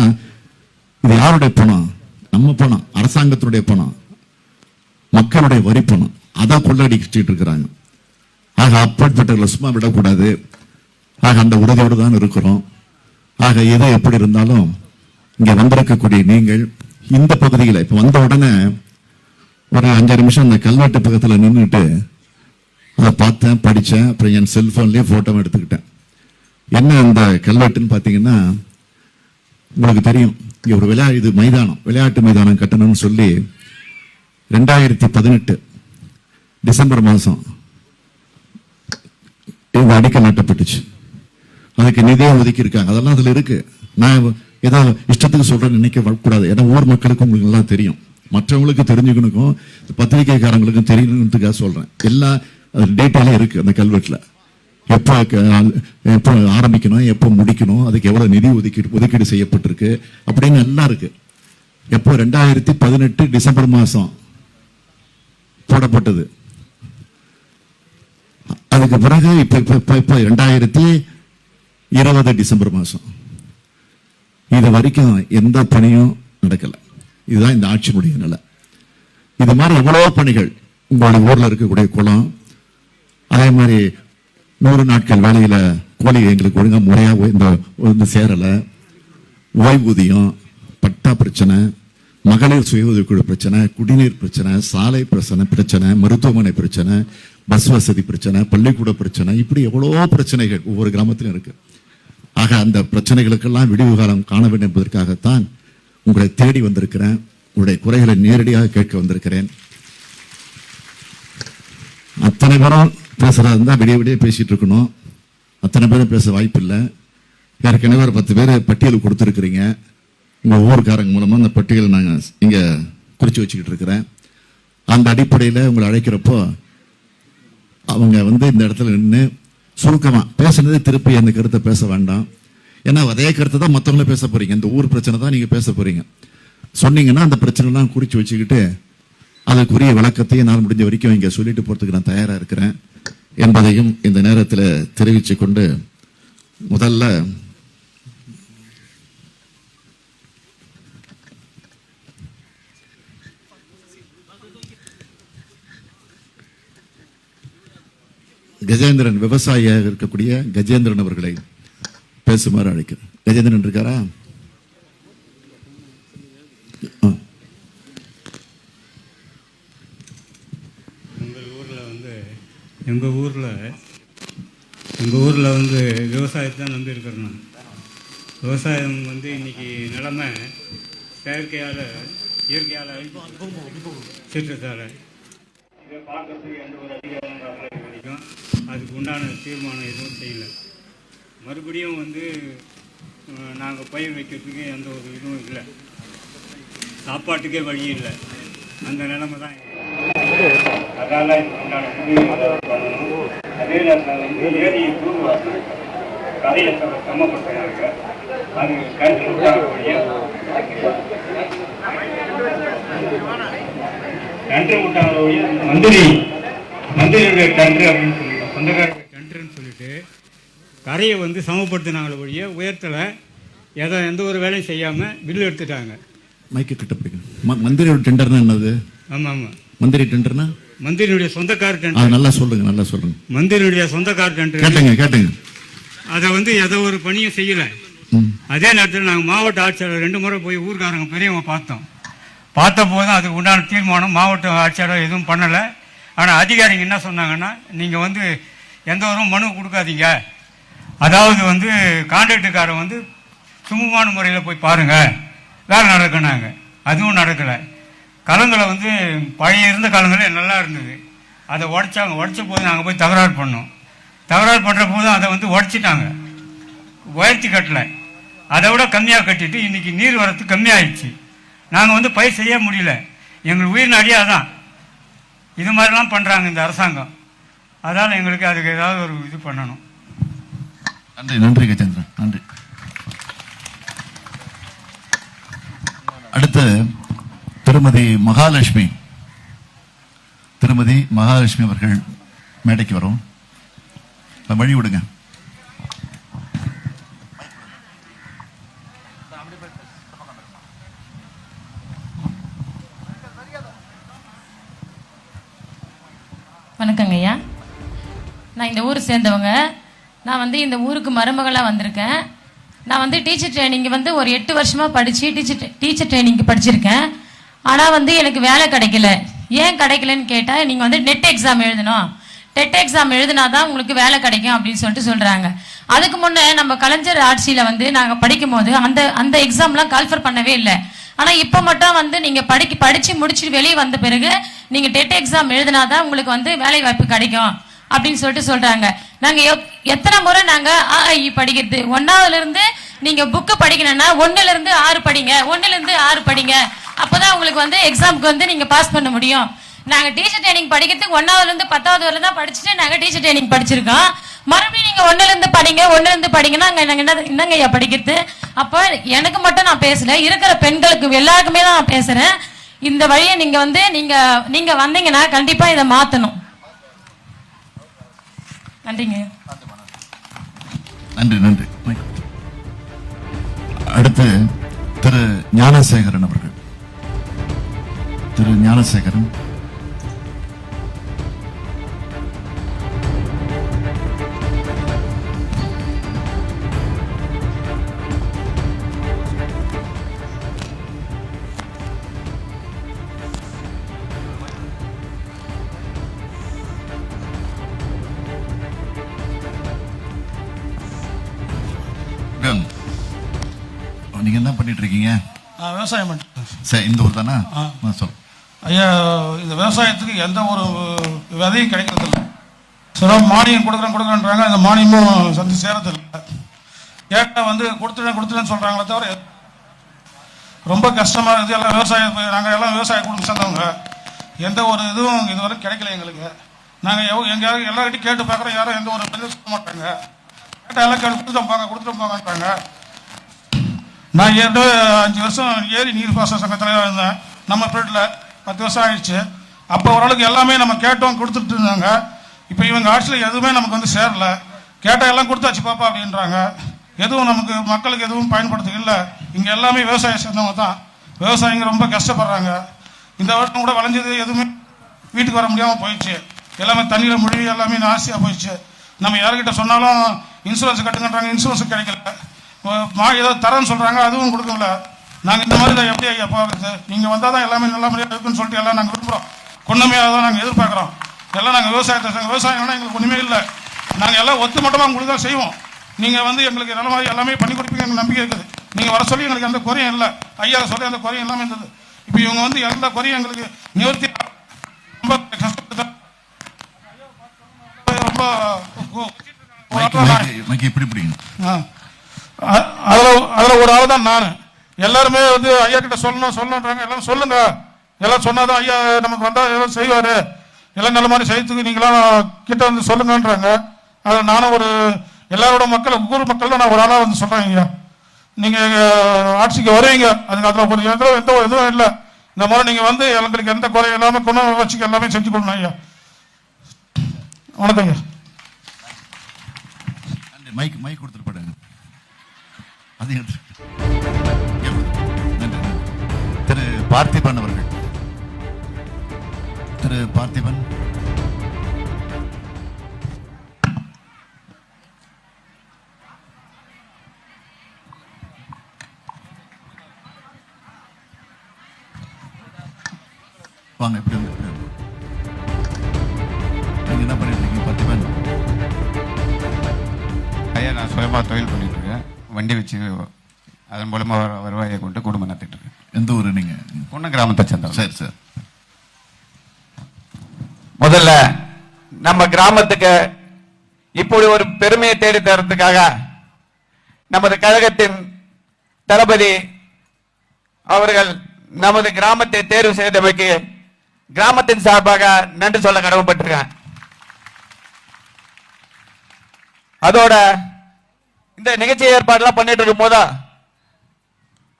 இது யாருடைய பணம்? நம்ம பணம், அரசாங்கத்தினுடைய பணம், மக்களுடைய வரி பணம். அதை கொள்ளடிச்சிட்டு இருக்கிறாங்க. ஆக அப்படிப்பட்ட சும்மா விடக்கூடாது. ஆக அந்த உறுதியோடு தான் இருக்கிறோம். ஆக எது எப்படி இருந்தாலும் இங்க வந்திருக்கக்கூடிய நீங்கள் இந்த பகுதியில் இப்ப வந்த உடனே ஒரு 5 நிமிஷம் அந்த கல்வெட்டு பக்கத்தில் நின்றுட்டு அதை பார்த்தேன், படித்தேன். அப்புறம் என் செல்போன்லேயே போட்டோ எடுத்துக்கிட்டேன். என்ன அந்த கல்வெட்டுன்னு பார்த்தீங்கன்னா, உங்களுக்கு தெரியும் இங்க ஒரு விளையாட்டு மைதானம் கட்டணும்னு சொல்லி 2018 டிசம்பர் மாதம் இந்த அடிக்கல் நாட்டப்பட்டுச்சு. அதுக்கு நிதியை ஒதுக்கி இருக்காங்க. அதெல்லாம் அதுல இருக்கு. நான் ஏதோ இஷ்டத்துக்கு சொல்றேன்னு நினைக்க கூடாது. ஏன்னா ஊர் மக்களுக்கும் உங்களுக்கு எல்லாம் தெரியும், மற்றவங்களுக்கு தெரிஞ்சுக்கணுக்கும், பத்திரிகைக்காரங்களுக்கும் தெரியணுன்றதுக்காக சொல்றேன். எல்லா டேட்டால இருக்கு அந்த கல்வெட்டுல. எப்போ ஆரம்பிக்கணும், எப்போ முடிக்கணும், அதுக்கு எவ்வளவு நிதி ஒதுக்கீடு செய்யப்பட்டிருக்கு அப்படின்னு எல்லாம் இருக்கு. எப்போ 2018 டிசம்பர் மாசம் போடப்பட்டது. அதுக்கு பிறகு இப்ப 2020 டிசம்பர் மாசம் இது வரைக்கும் எந்த பணியும் நடக்கல. இதுதான் இந்த ஆட்சியினுடைய நிலை. இது மாதிரி எவ்வளவோ பணிகள் உங்களுடைய ஊர்ல இருக்கக்கூடிய குளம், அதே மாதிரி 100 நாட்கள் வேலையில கோழி எங்களுக்கு ஒழுங்கா முறையா இந்த சேரல, ஓய்வூதியம், பட்டா பிரச்சனை, மகளிர் சுய உதவிக்குழு பிரச்சனை, குடிநீர் பிரச்சனை, சாலை பிரச்சனை, மருத்துவமனை பிரச்சனை, பஸ் வசதி பிரச்சனை, பள்ளிக்கூட பிரச்சனை, இப்படி எவ்வளவோ பிரச்சனைகள் ஒவ்வொரு கிராமத்திலும் இருக்கு. ஆக அந்த பிரச்சனைகளுக்கெல்லாம் விடிவு காலம் காண வேண்டும் என்பதற்காகத்தான் உங்களை தேடி வந்திருக்கிறேன். உங்களுடைய குறைகளை நேரடியாக கேட்க வந்திருக்கிறேன். அத்தனை பேரும் பேசுறதா இருந்தா விடிய பேசிட்டு இருக்கணும். அத்தனை பேரும் பேச வாய்ப்பு இல்லை. ஏற்கனவே ஒரு 10 பேர் பட்டியல் கொடுத்துருக்கிறீங்க. உங்க ஊருக்காரங்க மூலமா அந்த பட்டியலை நாங்க இங்க குறிச்சு வச்சுக்கிட்டு இருக்கிறேன். அந்த அடிப்படையில் உங்களை அழைக்கிறப்போ அவங்க இந்த இடத்துல நின்று சுருக்கமா பேசுனது திருப்பி அந்த கருத்தை பேச வேண்டாம். ஏன்னா அதே கருத்தை தான் மற்றவங்களும் பேச போறீங்க. இந்த ஊர் பிரச்சனை தான் நீங்க பேச போறீங்க. சொன்னீங்கன்னா அந்த பிரச்சனை எல்லாம் குறிச்சு வச்சுக்கிட்டு அதுக்குரிய விளக்கத்தையும் நான் முடிஞ்ச வரைக்கும் இங்க சொல்லிட்டு போறதுக்கு நான் தயாரா இருக்கிறேன் என்பதையும் இந்த நேரத்தில் தெரிவித்துக் கொண்டு, முதல்ல கஜேந்திரன், விவசாயியாக இருக்கக்கூடிய கஜேந்திரன் அவர்களை பேசுமாறு அழைக்கிறேன். கஜேந்திரன் இருக்காரா? எங்கள் ஊரில் விவசாயத்தை தான் நம்பி இருக்கிறோம். நான் விவசாயம் இன்னைக்கு நிலைமை செயற்கையால் இயற்கையால் சீற்றத்தால் இதை பார்க்கறதுக்கு எந்த ஒரு அதிகாரம் கிடைக்கும். அதுக்கு உண்டான தீர்மானம் எதுவும் செய்யலை. மறுபடியும் நாங்கள் பயிர் வைக்கிறதுக்கு எந்த ஒரு இதுவும் இல்லை. சாப்பாட்டுக்கே வழி இல்லை. அந்த நிலைமை தான். அதனால் உண்டான பண்ணணும். அதே நேரத்தில் ஏரியை தூர்வாசல் கரையை சமப்படுத்துகிறாங்க. அது கருத்து கன்று முட்டாங்களுடைய மந்திரியுடைய கன்று அப்படின்னு சொல்லிட்டு சொந்தக்காரருடைய கன்றுன்னு சொல்லிட்டு கரையை சமப்படுத்தினாங்களே ஒழிய உயர்த்தலை. எந்த ஒரு வேலையும் செய்யாமல் பில்லு எடுத்துட்டாங்க. மைக்கு கிட்ட பிடிக்கணும். மந்திரியோட டெண்டர்னா என்னது? ஆமாம் ஆமாம். மந்திரி டெண்டர்னா மந்திரியுடைய சொந்தக்கார டெண்டர். நல்லா சொல்லுங்க, நல்லா சொல்லுங்க. மந்திரியுடைய சொந்தக்கார டெண்டர். கேட்டுங்க. அதை எந்த ஒரு பணியும் செய்யலை. அதே நேரத்தில் நாங்கள் மாவட்ட ஆட்சியாளர் 2 முறை போய் ஊர்காரங்க பெரியவங்க பார்த்தோம். பார்த்த போதும் அதுக்கு உண்டான தீர்மானம் மாவட்ட ஆட்சியாளர் எதுவும் பண்ணலை. ஆனால் அதிகாரிங்க என்ன சொன்னாங்கன்னா, நீங்கள் வந்து எந்த ஒரு மனு கொடுக்காதீங்க, அதாவது வந்து கான்ட்ராக்டுக்காரன் வந்து சுமூகமான முறையில் போய் பாருங்கள், வேலை நடக்குனாங்க. அதுவும் நடக்கலை. கலங்களை வந்து பழைய இருந்த கலங்களே நல்லா இருந்தது, அதை உடைச்சாங்க. உடைச்ச போது நாங்கள் போய் தகராறு பண்ணோம். தகராறு பண்ணுற போது அதை வந்து உடைச்சிட்டாங்க, உயர்த்தி கட்டலை, அதை விட கம்மியாக கட்டிட்டு இன்றைக்கி நீர் வரத்து கம்மியாகிடுச்சு. நாங்கள் வந்து பயிர் செய்ய முடியல. எங்களுக்கு உயிர் நாடியே அதான். இது மாதிரிலாம் பண்ணுறாங்க இந்த அரசாங்கம். அதனால் எங்களுக்கு அதுக்கு ஏதாவது ஒரு இது பண்ணணும். நன்றி நன்றி கஜேந்திரன், நன்றி. அடுத்து திருமதி மகாலட்சுமி அவர்கள் மேடைக்கு வரும். வழி விடுங்க. வணக்கங்க ஐயா. நான் இந்த ஊர் சேர்ந்தவங்க. நான் வந்து இந்த ஊருக்கு மருமகளாக வந்திருக்கேன். நான் வந்து டீச்சர் ட்ரைனிங் வந்து ஒரு 8 வருஷமாக படித்து டீச்சர் ட்ரைனிங்க்கு படிச்சிருக்கேன். ஆனால் வந்து எனக்கு வேலை கிடைக்கல. ஏன் கிடைக்கலன்னு கேட்டால், நீங்கள் வந்து நெட் எக்ஸாம் எழுதணும், டெட் எக்ஸாம் எழுதினா தான் உங்களுக்கு வேலை கிடைக்கும் அப்படின்னு சொல்கிறாங்க. அதுக்கு முன்னே நம்ம கலைஞர் ஆட்சியில் வந்து நாங்கள் படிக்கும் போது அந்த எக்ஸாம்லாம் கால்ஃபர் பண்ணவே இல்லை. ஆனால் இப்போ மட்டும் வந்து நீங்கள் படித்து முடிச்சுட்டு வெளியே வந்த பிறகு நீங்கள் டெட் எக்ஸாம் எழுதினா தான் உங்களுக்கு வந்து வேலை வாய்ப்பு கிடைக்கும் அப்படின்னு சொல்கிறாங்க. நாங்கள் எத்தனை முறை நாங்கள் AIE படிக்கிறது, 1ஆவதுலேருந்து நீங்கள் புக்கு படிக்கணும்னா 1லேருந்து 6 படிங்க, 1லேருந்து 6 படிங்க, அப்போ தான் உங்களுக்கு வந்து எக்ஸாமுக்கு வந்து நீங்கள் பாஸ் பண்ண முடியும். நாங்கள் டீச்சர் ட்ரைனிங் படிக்கிறதுக்கு 1ஆவதுலேருந்து 10ஆவது வரை தான் படிச்சுட்டு நாங்கள் டீச்சர் ட்ரைனிங் படிச்சிருக்கோம். மறுபடியும் நீங்கள் 1லேருந்து படிங்கன்னா நாங்கள் என்னங்க ஐயா படிக்கிறது? அப்போ எனக்கு மட்டும் நான் பேசல, இருக்கிற பெண்களுக்கு எல்லாருக்குமே தான் நான் பேசுகிறேன். இந்த வழியை நீங்கள் வந்து நீங்கள் வந்தீங்கன்னா கண்டிப்பாக இதை மாற்றணும். நன்றிங்க. நன்றி நன்றி. அடுத்து திரு ஞானசேகரன் அவர்கள். திரு ஞானசேகரன். நீங்க என்ன பண்ணிட்டு இருக்கீங்க? விவசாயம் பண்ணிட்டு. சரி, இந்த ஊர் தானே? சொல் ஐயா. இந்த விவசாயத்துக்கு எந்த ஒரு விதையும் கிடைக்கிறதில்ல. சில மானியம் கொடுக்குறேன்றாங்க, அந்த மானியமும் சந்தி சேரதில்லை. கேட்டால் வந்து கொடுத்துட்டேன்னு சொல்கிறாங்களே தவிர ரொம்ப கஷ்டமாக இருக்குது. எல்லாம் விவசாயம், நாங்கள் எல்லாம் விவசாய குடும்பம் சேர்ந்தவங்க. எந்த ஒரு இதுவும் இதுவரை கிடைக்கல எங்களுக்கு. நாங்கள் எங்கேயாவது எல்லார்கிட்டையும் கேட்டு பார்க்குறோம், யாரும் எந்த ஒரு பதிலும் சொல்ல மாட்டாங்க. கேட்டால் எல்லாம் கொடுத்துட்டு போங்கன்றாங்க. நான் ஏற்கனவே 5 வருஷம் ஏரி நீர்ப்பாசன சங்கத்தில் இருந்தேன். நம்ம பீரியடில் 10 வருஷம் ஆயிடுச்சு. அப்போ ஓரளவுக்கு எல்லாமே நம்ம கேட்டோம், கொடுத்துட்டு இருந்தாங்க. இப்போ இவங்க ஆட்சியில் எதுவுமே நமக்கு வந்து சேரல. கேட்டால் எல்லாம் கொடுத்தாச்சு பாப்பா அப்படின்றாங்க. எதுவும் நமக்கு மக்களுக்கு எதுவும் பயன்படுத்த இல்லை. இங்கே எல்லாமே விவசாயம் சேர்ந்தவங்க தான். விவசாயிங்க ரொம்ப கஷ்டப்படுறாங்க. இந்த வருஷம் கூட விளைஞ்சது எதுவுமே வீட்டுக்கு வர முடியாமல் போயிடுச்சு. எல்லாமே தண்ணியில் முழுவி எல்லாமே நாசியாக போயிடுச்சு. நம்ம யாருக்கிட்ட சொன்னாலும் இன்சூரன்ஸ் கட்டுங்கன்றாங்க, இன்சூரன்ஸ் கிடைக்கல. ஏதோ தரேன்னு சொல்கிறாங்க, அதுவும் கொடுக்கல. நாங்கள் இந்த மாதிரி தான் எப்படி ஐயா போகிறது? நீங்கள் வந்தால் தான் எல்லாமே நல்ல முறையாக இருக்குன்னு சொல்லிட்டு எல்லாம் நாங்கள் விரும்புகிறோம். கொண்டமையாக தான் நாங்கள் எதிர்பார்க்குறோம். எல்லாம் நாங்கள் விவசாயம்னா எங்களுக்கு ஒன்றுமே இல்லை. நாங்கள் எல்லாம் ஒத்துமட்டமாக உங்களுக்கு தான் செய்வோம். நீங்கள் வந்து எங்களுக்கு நல்ல மாதிரி எல்லாமே பண்ணி கொடுப்பீங்க, எங்களுக்கு நம்பிக்கை இருக்குது. நீங்கள் வர சொல்லி எங்களுக்கு எந்த குறையும் இல்லை. ஐயா சொல்லி அந்த குறையும் எல்லாமே இருந்தது. இப்போ இவங்க வந்து எந்த குறையும் எங்களுக்கு நிவர்த்தி ரொம்ப கஷ்டப்பட்டு ரொம்ப அதில் ஒரு ஆள் தான் நான். எல்லாருமே வந்து ஐயா கிட்ட சொல்லணுன்றாங்க. எல்லாம் சொல்லுங்க, எல்லாம் சொன்னாதான் ஐயா நமக்கு வந்தால் எல்லாம் செய்வார். எல்லாம் நல்ல மாதிரி செய்யறதுக்கு நீங்களாம் கிட்ட வந்து சொல்லுங்கன்றாங்க. அதில் நானும் ஒரு எல்லாரோட ஊர் மக்கள் தான் நான் ஒரு ஆளாக வந்து சொல்கிறேன். ஐயா நீங்கள் ஆட்சிக்கு வருவீங்க, அதுக்கு அதில் ஒரு எந்த இதுவும் இல்லை. இந்த மாதிரி நீங்கள் வந்து எங்களுக்கு எந்த குறையும் இல்லாமல் குணம் வச்சுக்க எல்லாமே செஞ்சு கொடுக்கணும் ஐயா. வணக்கங்க. மைக் கொடுத்துட்டு போடுங்க. திரு பார்த்திபன் அவர்கள். திரு பார்த்திபன். வாங்க, எப்படி வந்து நீங்க என்ன பண்ணிட்டு இருக்கீங்க? 10 பேர். ஐயா, நான் சுயமாக தொழில் பண்ணிட்டு இருக்கேன். வண்டி வச்சு அதன் மூலமா வருவாயை கொண்டு குடும்பம் நடத்திட்டு இருக்கேன். எந்த ஊரு நீங்க? பொண்ணு கிராமத்தை சேர்ந்தவங்க. சரி சார். முதல்ல நம்ம கிராமத்துக்கு இப்படி ஒரு பெருமையை தேடி தரதுக்காக நமது கழகத்தின் தளபதி அவர்கள் நமது கிராமத்தை தேர்வு செய்தமைக்கு கிராமத்தின் சார்பாக நன்றி சொல்ல கடமைப்பட்டிருக்கேன். அதோட இந்த நிகழ்ச்சி ஏற்பாடுலாம் பண்ணிட்டு இருக்கும் போதா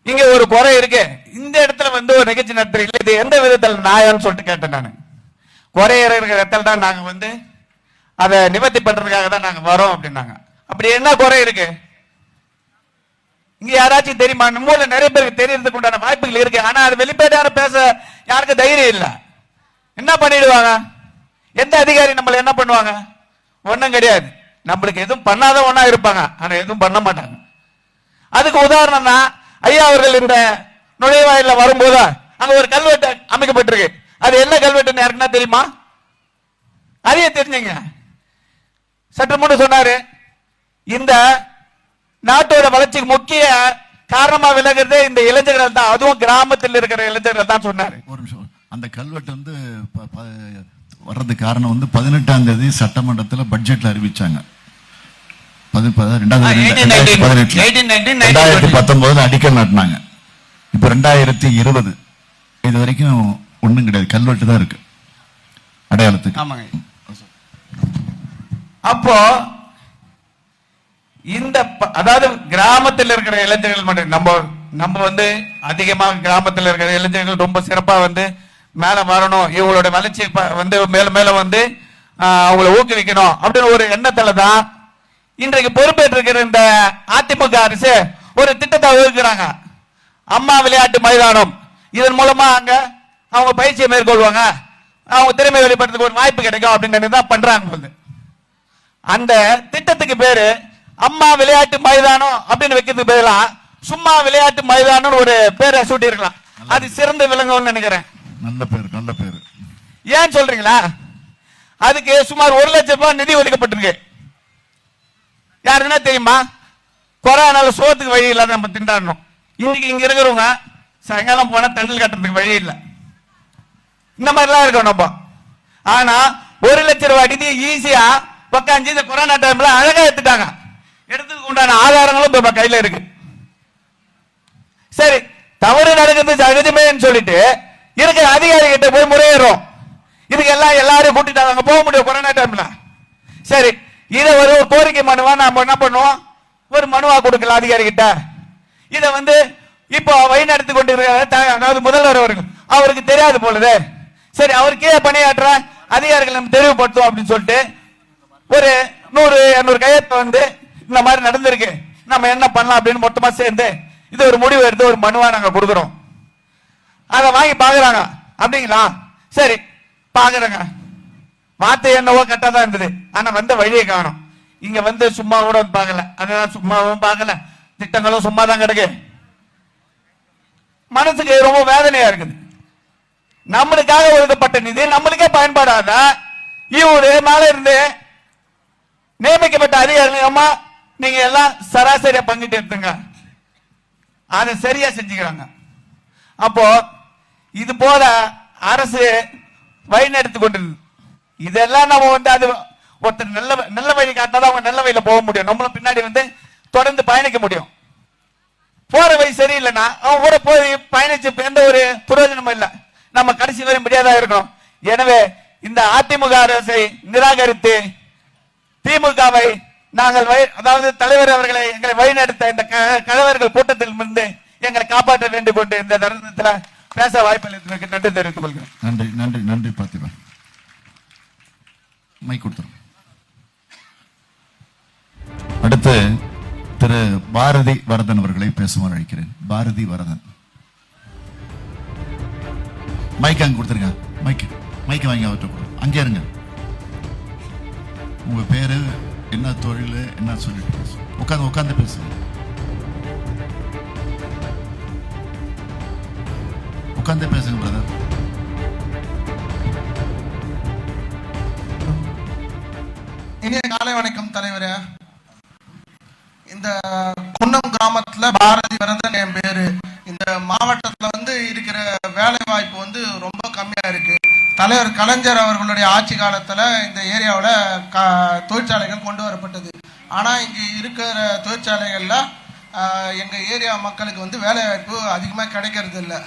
இங்க ஒரு குறை இருக்கு, இந்த இடத்துல வந்து ஒரு நிகழ்ச்சி நடத்துறீங்க, இது எந்த விதத்தில் நியாயம்னு சொல்லிட்டு கேட்டேன். நான் குறை இருக்கிற இடத்துல தான் நாங்க வந்து அதை நிவர்த்தி பண்றதுக்காக தான் நாங்க வரோம் அப்படின்னாங்க. அப்படி என்ன குறை இருக்கு இங்க யாராச்சும் தெரியுமா? நம்மள நிறைய பேருக்கு தெரியறதுக்கு உண்டான வாய்ப்புகள் இருக்கு, ஆனா அது வெளிப்படையான பேச யாருக்கு தைரியம் இல்ல. என்ன பண்ணிடுவாங்க? எந்த அதிகாரி நம்மள என்ன பண்ணுவாங்க? ஒண்ணும் கிடையாது. நம்மளுக்கு எதுவும் பண்ணாத ஒண்ணா இருப்பாங்க, ஆனா எதுவும் பண்ண மாட்டாங்க. அதுக்கு உதாரணம் தான் ஐயா அவர்கள் இந்த நுழைவாயில வரும்போது அங்க ஒரு கல்வெட்டு அமைக்கப்பட்டிருக்கு. அது என்ன கல்வெட்டுன்னு யாருக்குன்னா தெரியுமா? அதையே தெரிஞ்சுங்க. சற்று முன்னு சொன்னாரு, இந்த நாட்டோட வளர்ச்சிக்கு முக்கிய காரணமா விலகுறதே இந்த இளைஞர்கள் தான், அதுவும் கிராமத்தில் இருக்கிற இளைஞர்கள் தான் சொன்னாரு. ஒரு நிமிஷம். அந்த கல்வெட்டு வந்து வர்றதுக்கு காரணம் வந்து 18ஆம் தேதி சட்டமன்றத்தில் பட்ஜெட்ல அறிவிச்சாங்க. 2019 அடிக்கல் நாட்டினாங்க. இப்ப 2020 இது வரைக்கும் ஒண்ணும் கிடையாது, கல்வெட்டு தான் இருக்கு அடையாளத்துக்கு. ஆமாங்க. அப்போ இந்த அதாவது கிராமத்தில் இருக்கிற இளைஞர்கள் மட்டும் நம்ம வந்து அதிகமாக கிராமத்தில் இருக்கிற இளைஞர்கள் ரொம்ப சிறப்பா வந்து மேல வரணும், இவங்களோட வளர்ச்சி வந்து மேல மேல வந்து அவங்களை ஊக்குவிக்கணும் அப்படின்னு ஒரு எண்ணத்துல தான் இன்றைக்கு பொறுப்பேற்றிருக்கிற இந்த அதிமுக அரசு ஒரு திட்டத்தை வகுக்கிறாங்க. அம்மா விளையாட்டு மைதானம், இதன் மூலமா அங்க அவங்க பயிற்சியை மேற்கொள்வாங்க, அவங்க திறமை வெளிப்படுறதுக்கு ஒரு வாய்ப்பு கிடைக்கும் அப்படின்னு தான் பண்றாங்க. அந்த திட்டத்துக்கு பேரு அம்மா விளையாட்டு மைதானம் அப்படின்னு வைக்கிறதுக்கு பதிலா சும்மா விளையாட்டு மைதானம் ஒரு பேரை சூட்டி இருக்கலாம். அது சிறந்த விளங்கும்னு நினைக்கிறேன். நல்ல பேரு, நல்ல பேரு. ஏன் சொல்றீங்களா? அதுக்கு சுமார் 1 லட்சம் ரூபாய் நிதி ஒதுக்கப்பட்டிருக்கு. யாருன்னா தெரியுமா? கொரோனால சோத்துக்கு வழி இல்லாத நம்ம திண்டாடணும். இன்னைக்கு இங்க இருக்கிறவங்க சாயங்காலம் போனா தண்ணல் கட்டுறதுக்கு வழி இல்லை. இந்த மாதிரிலாம் இருக்கோம் நம்ம. ஆனா 1 லட்சம் ரூபாய் நிதி ஈஸியா உட்காந்து இந்த கொரோனா டைம்ல அழகா எடுத்துட்டாங்க. எடுத்துக்கு உண்டான ஆதாரங்களும் இப்ப கையில இருக்கு. சரி, தவறு நடக்கிறது சகஜமே சொல்லிட்டு இருக்கிற அதிகாரி கிட்ட போய் முறையேறோம். இதுக்கு எல்லாரும் கூட்டிட்டு அங்க போக முடியும் கொரோனா டைம்ல. சரி, இதை ஒரு கோரிக்கை மனுவா நாம என்ன பண்ணுவோம், ஒரு மனுவா கொடுக்கலாம் அதிகாரி கிட்ட. இதை வந்து இப்போ வழி நடத்தி கொண்டிருக்கிற அதாவது முதல்வர் அவர்கள் அவருக்கு தெரியாது போலது. சரி, அவருக்கே பணியாற்ற அதிகாரிகள் நம்ம தெளிவுபடுத்தும் அப்படின்னு சொல்லிட்டு ஒரு 100-200 கையெழுத்து வந்து இந்த மாதிரி நடந்திருக்கு, நம்ம என்ன பண்ணலாம் அப்படின்னு மொத்தமா சேர்ந்து இது ஒரு முடிவு எடுத்து ஒரு மனுவா நாங்க கொடுக்குறோம். அதை வாங்கி பாக்குறாங்க. அப்படிங்களா? சரி, பாக்குறாங்க. வார்த்தை என்னவோ கரெக்டா தான் இருந்தது, ஆனா வந்த வழியை காணும். இங்க வந்து சும்மா கூட பார்க்கல, அதெல்லாம் சும்மாவும் பார்க்கல, திட்டங்களும் சும்மா தான் கிடக்கு. மனசுக்கு ரொம்ப வேதனையா இருக்குது. நம்மளுக்காக ஒதுக்கப்பட்ட நிதி நம்மளுக்கே பயன்படாத இவரு மேல இருந்து நியமிக்கப்பட்ட அதிகாரிகள் அம்மா நீங்க எல்லாம் சராசரியா பங்கிட்டு எடுத்துங்க, அதை சரியா செஞ்சுக்கிறாங்க. அப்போ இது போல அரசு வழிநடத்தி கொண்டிருக்கு. இதெல்லாம் நம்ம வந்து அது ஒருத்தர் நல்ல வழி காட்டினா அவங்க நல்ல வழியில போக முடியும், நம்மளும் பின்னாடி வந்து தொடர்ந்து பயணிக்க முடியும். போற வழி சரியில்லைன்னா அவன் கூட போய் பயணிச்சு எந்த ஒரு பிரயோஜனமும் இல்லை, நம்ம கடைசி வரை முடியாதா இருக்கணும். எனவே இந்த அதிமுக அரசை நிராகரித்து திமுகவை நாங்கள் அதாவது தலைவர் அவர்களை எங்களை வழிநடத்த இந்த கழவர்கள் கூட்டத்தில் இருந்து எங்களை காப்பாற்ற வேண்டும் கொண்டு இந்த தருணத்தில் பேச வாய்ப்பு நன்றி தெரிவித்துக் கொள்கிறேன். நன்றி நன்றி நன்றி. பார்த்திபா, மை கொடுத்துரும். அடுத்து திரு பாரதி வரதன் அவர்களை பேசுமாறு அழைக்கிறேன். பாரதி வரதன், மைக் அங்க கொடுத்துருங்க. மைக் வாங்கி அவர்கிட்ட கொடு. அங்கே இருங்க. உங்க பேரு என்ன, தொழில் என்ன சொல்லிட்டு பேசு. உட்காந்து பேசுங்க. உட்காந்து பேசுங்க பிரதர். இனிய காலை வணக்கம் தலைவரே. இந்த குன்னம் கிராமத்துல பாரதி வரதன் என் பேரு. இந்த மாவட்டத்துல இருக்கிற வேலை வாய்ப்பு ரொம்ப கம்மியா இருக்கு. தலைவர் கலைஞர் அவர்களுடைய ஆட்சி காலத்துல இந்த ஏரியாவில் தொழிற்சாலைகள் கொண்டு வரப்பட்டது. ஆனா இங்க இருக்கிற தொழிற்சாலைகள்ல எங்க ஏரியா மக்களுக்கு வேலை வாய்ப்பு அதிகமாக கிடைக்கிறது இல்லை.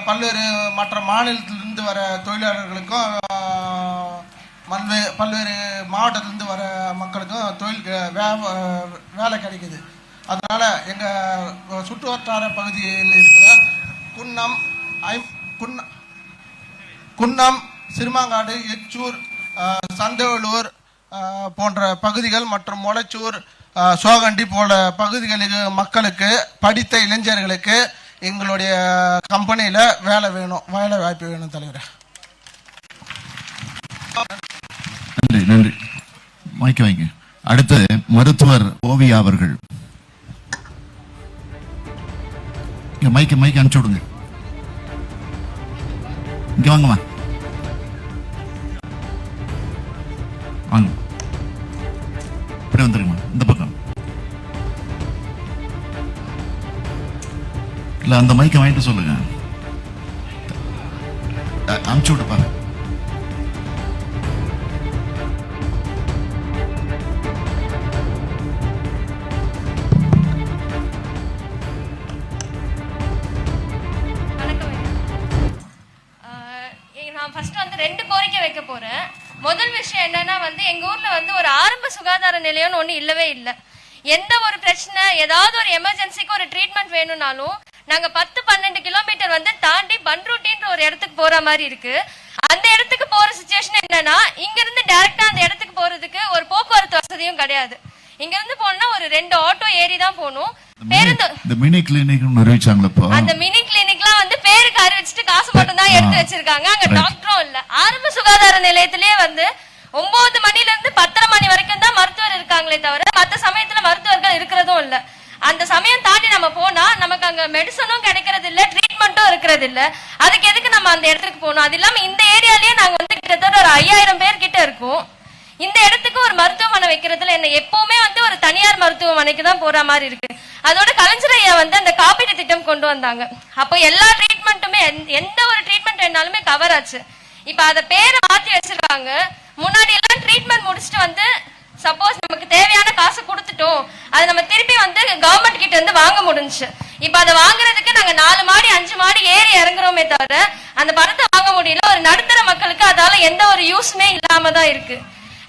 பல்வேறு மற்ற மாநிலத்திலிருந்து வர தொழிலாளர்களுக்கும் பல்வேறு மாவட்டத்திலிருந்து வர மக்களுக்கும் வேலை கிடைக்குது. அதனால எங்க சுற்று வட்டார பகுதியில் இருக்கிற குன்னம், சிறுமாங்காடு, எச்சூர், சந்தவலூர் போன்ற பகுதிகள் மற்றும் மொளச்சூர், சோகண்டி போல பகுதிகளுக்கு மக்களுக்கு, படித்த இளைஞர்களுக்கு எங்களுடைய கம்பெனியில வேலை வாய்ப்பு வேணும் தலைவர். நன்றி நன்றி. மைக்க வைங்க. அடுத்து மருத்துவர் ஓவியா அவர்கள். மைக்க அனுப்பிச்சு விடுங்க. இங்க வாங்கம்மா, வாங்க, இப்படி வந்துருங்கம்மா, இந்த பக்கம். இல்ல அந்த மைக்க வாங்கிட்டு சொல்லுங்க, அனுப்பிச்சு விட்டு பாருங்க. முதல் விஷயம் என்னன்னா எங்க ஊர்ல ஒரு ஆரம்ப சுகாதார நிலையம்னு ஒண்ணு இல்லவே இல்லை. எந்த ஒரு பிரச்சனை, ஏதாவது ஒரு எமர்ஜென்சிக்கு ஒரு ட்ரீட்மெண்ட் வேணும்னாலும் நாங்க 10-12 கிலோமீட்டர் தாண்டி பன்ருட்டின்ற ஒரு இடத்துக்கு போற மாதிரி இருக்கு. அந்த இடத்துக்கு போற சிச்சுவேஷன் என்னன்னா, இங்க இருந்து டைரக்டா அந்த இடத்துக்கு போறதுக்கு ஒரு போக்குவரத்து வசதியும் கிடையாது. இங்க இருந்து போனா ஒரு 2 ஆட்டோ ஏறி தான் போகணும். இந்த மினி கிளினிக் அறிவிச்சாங்களப்போ, அந்த மினி கிளினிக்லாம் பேருக்கு அறிவிச்சுட்டு காசு மட்டும் தான் எடுத்து வச்சிருக்காங்க. அங்க டாக்டரும் இல்ல. ஆரம்ப சுகாதார நிலையத்திலேயே 9 மணில இருந்து 10:30 மணி வரைக்கும் தான் மருத்துவர் இருக்காங்களே தவிர மற்ற சமயத்துல மருத்துவர்கள் இருக்கிறதும் இல்ல. அந்த சமயம் தாண்டி நம்ம போனா நமக்கு அங்க மெடிசனும் கிடைக்கிறது இல்ல, ட்ரீட்மெண்ட்டும் இருக்கிறது இல்ல. அதுக்கு எதுக்கு நம்ம அந்த இடத்துக்கு போகணும்? அது இல்லாம இந்த ஏரியாலேயே நாங்க கிட்டத்தட்ட ஒரு 5000 பேர் கிட்ட இருக்கோம். இந்த இடத்துக்கு ஒரு மருத்துவமனை வைக்கிறதுல என்ன எப்பவுமே ஒரு தனியார் மருத்துவமனைக்கு தான் போற மாதிரி இருக்கு. அதோட கலைஞர் ஐயா அந்த காப்பீட்டு திட்டம் கொண்டு வந்தாங்க. அப்போ எல்லா ட்ரீட்மெண்ட்டுமே, எந்த ஒரு ட்ரீட்மெண்ட் வேணாலுமே கவர் ஆச்சு. இப்ப அத பேரை மாத்தி வச்சிருக்காங்க. முன்னாடி எல்லாம் ட்ரீட்மெண்ட் முடிச்சுட்டு சப்போஸ் நமக்கு தேவையான காசு கொடுத்துட்டோம், அதை நம்ம திருப்பி கவர்மெண்ட் கிட்ட வாங்க முடிஞ்சு. இப்ப அதை வாங்குறதுக்கு நாங்க 4 மாடி 5 மாடி ஏறி இறங்குறோமே தவிர அந்த பணத்தை வாங்க முடியல. ஒரு நடுத்தர மக்களுக்கு அதால எந்த ஒரு யூஸ்மே இல்லாம தான் இருக்கு.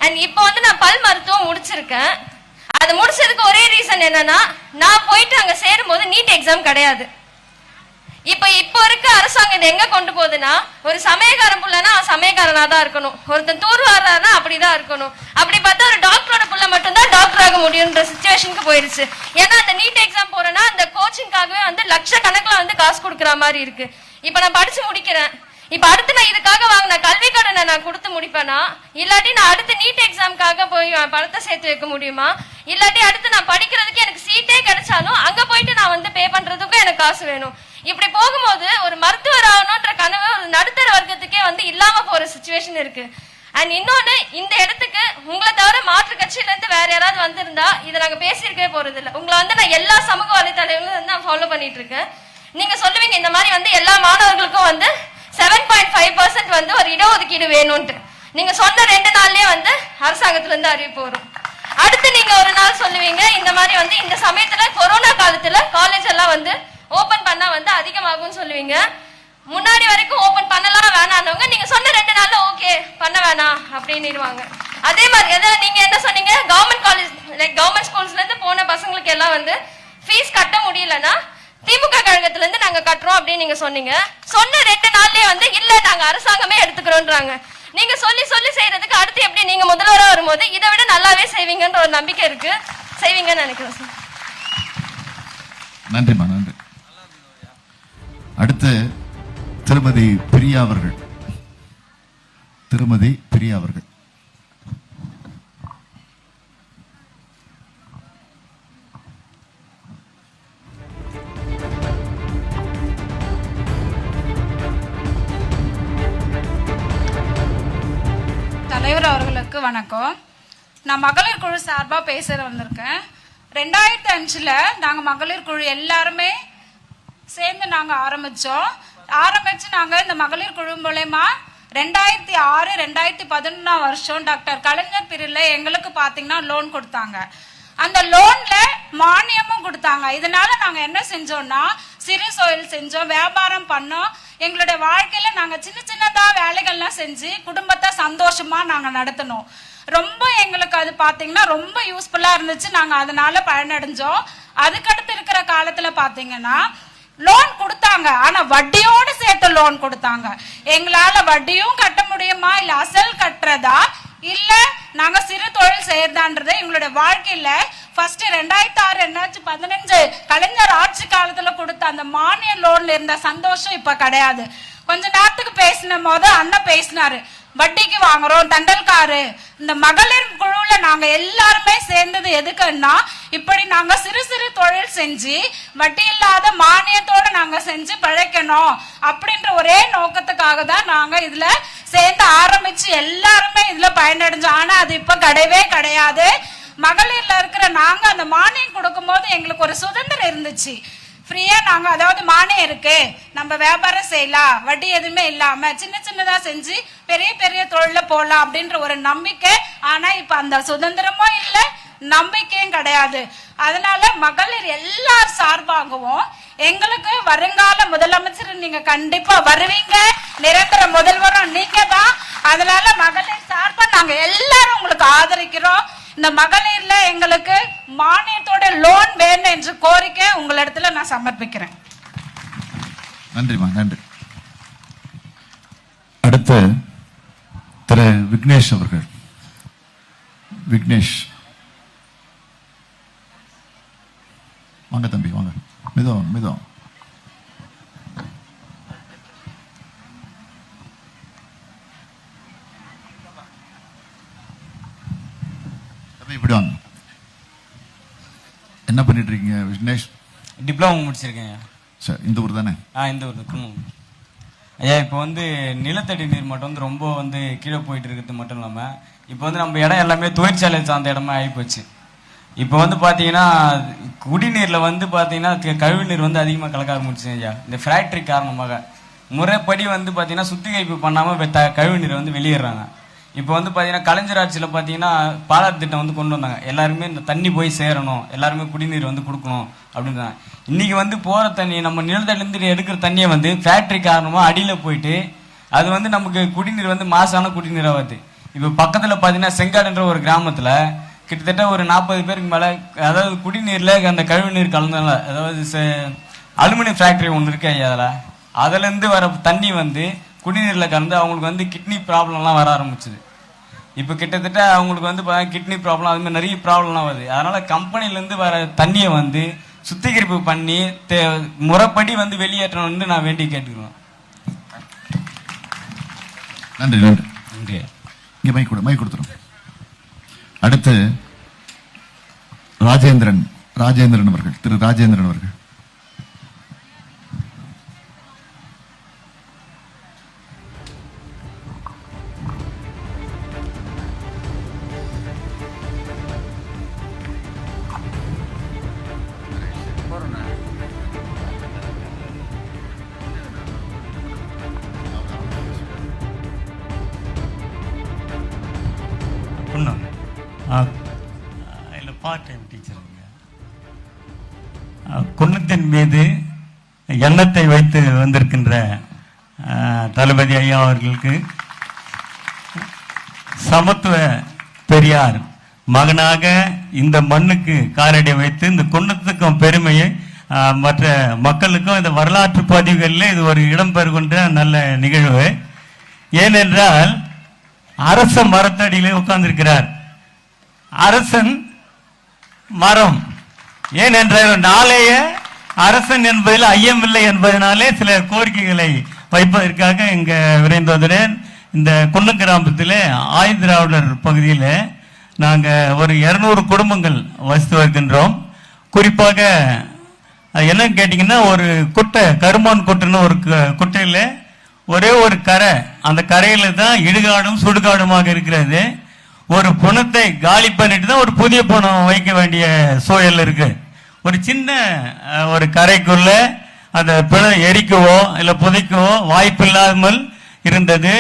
அண்ட் இப்போ நான் பல் மருத்துவம் முடிச்சிருக்கேன். அது முடிச்சதுக்கு ஒரே ரீசன் என்னன்னா, நான் போயிட்டு அங்க சேரும் போது நீட் எக்ஸாம் கிடையாது. இப்போ இருக்க அரசாங்கம் இதை எங்க கொண்டு போகுதுன்னா, ஒரு சமயக்காரன் புள்ளனா சமயக்காரனா தான் இருக்கணும், ஒருத்தன் தூர்வாடுறாருன்னா அப்படிதான் இருக்கணும். அப்படி பார்த்தா ஒரு டாக்டரோட புள்ள மட்டும்தான் டாக்டர் ஆக முடியும்ன்ற சிச்சுவேஷனுக்கு போயிருச்சு. ஏன்னா அந்த நீட் எக்ஸாம் போறேன்னா அந்த கோச்சிங்காகவே லட்சக்கணக்கில் காசு கொடுக்குற மாதிரி இருக்கு. இப்ப நான் படிச்சு முடிக்கிறேன். இப்ப அடுத்து நான் இதுக்காக வாங்கின கல்வி கடனை நான் கொடுத்து முடிப்பேனா, இல்லாட்டி நான் அடுத்து நீட் எக்ஸாமுக்காக போய் பணத்தை சேர்த்து வைக்க முடியுமா, இல்லாட்டி அடுத்து நான் படிக்கிறதுக்கு எனக்கு சீட்டே கிடைச்சாலும் அங்க போயிட்டு நான் பே பண்றதுக்கும் எனக்கு காசு வேணும். இப்படி போகும்போது ஒரு மருத்துவர் ஆகணும்ன்ற கனவு ஒரு நடுத்தர வர்க்கத்துக்கே இல்லாம போற சிச்சுவேஷன் இருக்கு. அண்ட் இன்னொன்னு, இந்த இடத்துக்கு உங்களை தவிர மாற்று கட்சியில இருந்து வேற யாராவது வந்திருந்தா இதை நாங்க பேசியிருக்கவே போறது இல்லை. உங்களை நான் எல்லா சமூக வலைத்தளங்களும் நான் ஃபாலோ பண்ணிட்டு இருக்கேன். நீங்க சொல்லுவீங்க இந்த மாதிரி எல்லா மாணவர்களுக்கும் 7.5% ஒரு இடஒதுக்கீடு வேணும்ட்டு. நீங்க சொன்ன 2 நாள்லயே அரசாங்கத்துல இருந்து அறிவிப்பு வரும். அடுத்து நீங்க ஒரு நாள் சொல்லுவீங்க இந்த மாதிரி இந்த சமயத்துல கொரோனா காலத்துல காலேஜ் எல்லாம் ஓபன் பண்ணா அதிகமாகும் சொல்லுவீங்க. முன்னாடி வரைக்கும் ஓபன் பண்ணலாம் வேணானவங்க நீங்க சொன்ன 2 நாள்ல ஓகே பண்ண வேணாம் அப்படின்னுடுவாங்க. அதே மாதிரி நீங்க என்ன சொன்னீங்க, கவர்மெண்ட் காலேஜ் கவர்மெண்ட் ஸ்கூல்ஸ்ல இருந்து போன பசங்களுக்கு எல்லாம் ஃபீஸ் கட்ட முடியலன்னா திமுக கழகத்துல இருந்து நாங்க கட்டுறோம் அப்படின்னு நீங்க சொன்னீங்க. சொன்ன 2 நாள்லயே இல்ல நாங்க அரசாங்கமே எடுத்துக்கிறோம்ன்றாங்க. நீங்க சொல்லி சொல்லி செய்யறதுக்கு அடுத்து எப்படி நீங்க முதல்வரா வரும்போது இதை விட நல்லாவே செய்வீங்கன்ற ஒரு நம்பிக்கை இருக்கு. செய்வீங்கன்னு நினைக்கிறேன் சார். நன்றிமா, நன்றி. அடுத்து திருமதி பிரியா அவர்கள். திருமதி பிரியா அவர்கள். தலைவர் அவர்களுக்கு வணக்கம். நான் மகளிர் குழு சார்பாக பேச வந்திருக்கேன். 2005 நாங்கள் மகளிர் குழு எல்லாருமே சேர்ந்து நாங்கள் ஆரம்பிச்சு நாங்கள் இந்த மகளிர் குழு மூலயமா 2006, 2011 வருஷம் டாக்டர் கலைஞர் பிரிவில் எங்களுக்கு பார்த்தீங்கன்னா லோன் கொடுத்தாங்க. அந்த லோன்ல மானியமும் கொடுத்தாங்க. இதனால நாங்கள் என்ன செஞ்சோம்னா சிறு தொழில் செஞ்சோம், வியாபாரம் பண்ணோம். எங்களுடைய வாழ்க்கையில நாங்கள் சின்ன சின்னதா வேலைகள்லாம் செஞ்சு குடும்பத்தை சந்தோஷமா நாங்கள் நடத்தணும். ரொம்ப எங்களுக்கு அது பார்த்தீங்கன்னா ரொம்ப யூஸ்ஃபுல்லா இருந்துச்சு. நாங்கள் அதனால பயனடைஞ்சோம். அதுக்கடுத்து இருக்கிற காலத்துல பார்த்தீங்கன்னா லோன் கொடுத்தாங்க, ஆனா வட்டியோடு சேர்த்து லோன் கொடுத்தாங்க. எங்களால வட்டியும் கட்ட முடியுமா, இல்ல அசல் கட்டுறதா, இல்ல நாங்க சிறு தொழில் செய்யறதான்றது எங்களுடைய வாழ்க்கையில ஃபர்ஸ்ட் 2006, 2015 கலைஞர் ஆட்சி காலத்துல கொடுத்த அந்த மானிய லோன்ல இருந்த சந்தோஷம் இப்ப கிடையாது. கொஞ்ச நேரத்துக்கு பேசின போது அண்ணன் பேசினாரு, வட்டிக்கு வாங்குறோம் தண்டல்காரு. இந்த மகளிர் குழுவுல நாங்க எல்லாருமே சேர்ந்தது எதுக்குன்னா, இப்படி நாங்க சிறு சிறு தொழில் செஞ்சு வட்டி இல்லாத மானியத்தோட நாங்க செஞ்சு பழைக்கணும் அப்படின்ற ஒரே நோக்கத்துக்காக தான் நாங்க இதுல சேர்ந்து ஆரம்பிச்சு எல்லாருமே இதுல பயனடைஞ்சோம். ஆனா அது இப்ப கிடையவே கிடையாது. மகளிர்ல இருக்கிற நாங்க அந்த மானியம் கொடுக்கும் போது எங்களுக்கு ஒரு சுதந்திரம் இருந்துச்சு. ஃப்ரீயா நாங்க, அதாவது மானியம் இருக்கு, நம்ம வியாபாரம் செய்யலாம், வட்டி எதுவுமே இல்லாம சின்ன சின்னதா செஞ்சு பெரிய பெரிய தொழில போடலாம் அப்படின்ற ஒரு நம்பிக்கை. ஆனா இப்ப அந்த சுதந்திரமும் இல்ல, நம்பிக்கையும் கிடையாது. அதனால மகளிர் எல்லார் சார்பாகவும் எங்களுக்கு வருங்கால முதலமைச்சர் நீங்க கண்டிப்பா வருவீங்க, நிரந்தர முதல்வரும் நீங்க தான். அதனால மகளிர் சார்பா நாங்க எல்லாரும் உங்களுக்கு ஆதரிக்கிறோம். இந்த மகளிர்ல எங்களுக்கு மானியத்தோட லோன் வேணும் என்ற கோரிக்கை உங்களிடத்துல நான் சமர்ப்பிக்கிறேன். நன்றிமா, நன்றி. அடுத்து திரு விக்னேஷ் அவர்கள். விக்னேஷ் வாங்க தம்பி, வாங்க. மிதம் மிதம். இப்படி வாங்க. என்ன பண்ணிட்டு இருக்கீங்க விக்னேஷ்? டிப்ளமோ முடிச்சிருக்கேன். சார் இந்த ஊர் தானே? இந்த ஊர் தான் ஐயா. இப்போ வந்து நிலத்தடி நீர் மட்டும் வந்து ரொம்ப வந்து கீழே போயிட்டு இருக்கிறது மட்டும் இல்லாமல் இப்போ வந்து நம்ம இடம் எல்லாமே தொழிற்சாலை சார்ந்த இடமா ஆகிப்போச்சு. இப்போ வந்து பார்த்தீங்கன்னா குடிநீரில் வந்து பார்த்தீங்கன்னா கழிவு நீர் வந்து அதிகமாக கலக்க ஆரம்பிச்சு ஐயா. இந்த ஃபேக்ட்ரி காரணமாக முறைப்படி வந்து பார்த்தீங்கன்னா சுத்திகரிப்பு பண்ணாமல் கழிவு நீரை வந்து வெளியேறாங்க. இப்போ வந்து பார்த்தீங்கன்னா கலைஞர் ஆட்சியில் பார்த்தீங்கன்னா பாலாறு திட்டம் வந்து கொண்டு வந்தாங்க. எல்லாருமே இந்த தண்ணி போய் சேரணும், எல்லாருமே குடிநீர் வந்து கொடுக்கணும் அப்படின்றாங்க. இன்னைக்கு வந்து போகிற தண்ணி நம்ம நிலத்தடியிலேருந்து எடுக்கிற தண்ணியை வந்து ஃபேக்ட்ரி காரணமாக அடியில் போயிட்டு அது வந்து நமக்கு குடிநீர் வந்து மாசான குடிநீராக வருது. இப்போ பக்கத்தில் பார்த்தீங்கன்னா செங்காடுன்ற ஒரு கிராமத்தில் கிட்டத்தட்ட ஒரு 40 பேருக்கு மேலே, அதாவது குடிநீரில் அந்த கழிவு நீர் கலந்தனால, அதாவது அலுமினியம் ஃபேக்ட்ரி ஒன்று இருக்கு ஐயா, அதுலேருந்து வர தண்ணி வந்து குடிநீரில் கலந்து அவங்களுக்கு வந்து கிட்னி ப்ராப்ளம்லாம் வர ஆரம்பிச்சுது. இப்போ கிட்டத்தட்ட அவங்களுக்கு வந்து கிட்னி ப்ராப்ளம் அது மாதிரி நிறைய ப்ராப்ளம்லாம் வருது. அதனால் கம்பெனிலேருந்து வர தண்ணியை வந்து சுத்திகரிப்பு பண்ணி முறைப்படி வந்து வெளியேற்றணும்னு நான் வேண்டி கேட்டுக்கிறேன். நன்றி நன்றி நன்றி. இங்கே மைக் கொடுத்துரும். அடுத்து ராஜேந்திரன் அவர்கள், திரு ராஜேந்திரன் அவர்கள். இல்லை பார்ட் டைம் டீச்சருங்க. குன்னத்தின் மீது எண்ணத்தை வைத்து வந்திருக்கின்ற தளபதி ஐயா அவர்களுக்கு சமத்துவ பெரியார் மகனாக இந்த மண்ணுக்கு காலடி வைத்து இந்த குன்னத்துக்கும் பெருமையை மற்ற மக்களுக்கும் இந்த வரலாற்று பதிவுகளில் இது ஒரு இடம் பெறுகின்ற நல்ல நிகழ்வு. ஏனென்றால் அரச மரத்தடியிலே உட்கார்ந்திருக்கிறார். அரசன் மரம். ஏனென்றால் நாளைய அரசன் என்பதில் ஐயமில்லை என்பதனாலே சில கோரிக்கைகளை வைப்பதற்காக இங்க விரைந்து வந்துறேன். இந்த குன்ன கிராமத்தில் ஆயுதிராவிடர் பகுதியில் நாங்கள் ஒரு 200 குடும்பங்கள் வசித்து வருகின்றோம். குறிப்பாக என்னன்னு கேட்டிங்கன்னா, ஒரு குட்டை, கருமான் குட்டைன்னு ஒரு குட்டையில் ஒரே ஒரு கரை, அந்த கரையில் தான் இடுகாடும் சுடுகாடுமாக இருக்கிறது. ஒரு பணத்தை காலி பண்ணிட்டு தான் ஒரு புதிய பணம் வைக்க வேண்டிய சூழல் இருக்கு. ஒரு சின்ன ஒரு கரைக்குள்ள அந்த பிணம் எரிக்கவோ இல்லை புதைக்கவோ வாய்ப்பு இல்லாமல் இருந்தது.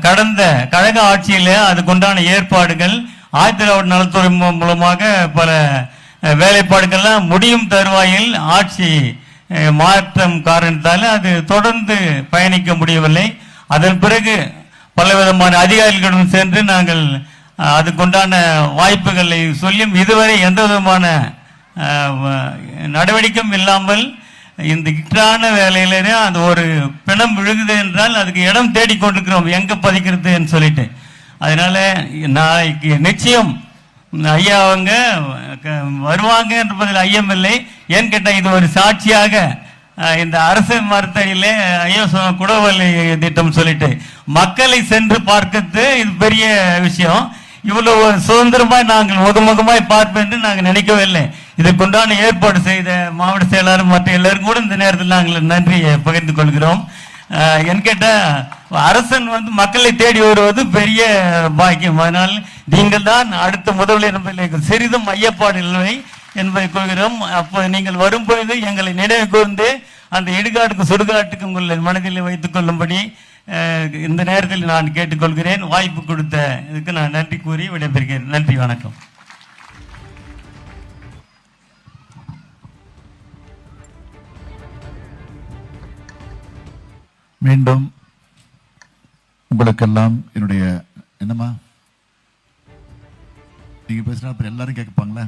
கடந்த கழக ஆட்சியில அதுக்குண்டான ஏற்பாடுகள் ஆதிதிராவிட நலத்துறை மூலமாக பல வேலைப்பாடுகள்லாம் முடியும் தருவாயில் ஆட்சி மாற்றம் காரணத்தால் அது தொடர்ந்து பயணிக்க முடியவில்லை. அதன் பிறகு பலவிதமான அதிகாரிகளுடன் சென்று நாங்கள் அதுக்குண்டான வாய்ப்புகளை சொல்லியும் இதுவரை எந்த விதமான நடவடிக்கையும் இல்லாமல் இந்த இக்கட்டான வேலையில அந்த ஒரு பிணம் விழுகுது என்றால் அதுக்கு இடம் தேடிக்கொண்டிருக்கிறோம் எங்க பதிக்கிறதுன்னு சொல்லிட்டு. அதனால நாளைக்கு நிச்சயம் ஐயா அவங்க வருவாங்க என்பதில் ஐயமில்லை. ஏன்னு கேட்டால் இது ஒரு சாட்சியாக இந்த அரசு மருத்துவமனையிலே ஐயா குடவலை திட்டம் சொல்லிட்டு மக்களை சென்று பார்க்கிறது இது பெரிய விஷயம். இவ்வளவு சுதந்திரமாய் நாங்கள் முகமுகமாய் பார்ப்போம் என்று நாங்கள் நினைக்கவில்லை. இதுக்குண்டான ஏற்பாடு செய்த மாவட்ட செயலாளர் மற்ற எல்லாரும் கூட இந்த நேரத்தில் நாங்கள் நன்றியை பகிர்ந்து கொள்கிறோம். என்கிட்ட அரசன் மக்களை தேடி வருவது பெரிய பாக்கியம். அதனால் நீங்கள் தான் அடுத்த முதல்வர் என்பதில் சிறிதும் ஐயப்பாடு இல்லை என்பதை கொள்கிறோம். அப்போ நீங்கள் வரும்பொழுது எங்களை நினைவு கூர்ந்து அந்த இடுகாட்டுக்கும் சுடுகாட்டுக்கும் உங்களை மனதில் வைத்துக் கொள்ளும்படி இந்த நேரத்தில் நான் கேட்டுக்கொள்கிறேன். வாய்ப்பு கொடுத்த இதுக்கு நான் நன்றி கூறி விடைபெறுகிறேன். நன்றி, வணக்கம். மீண்டும் உங்களுக்கெல்லாம் என்னுடைய என்னம்மா நீங்க பேசுனா அப்புறம் எல்லாரும் கேட்பாங்களே.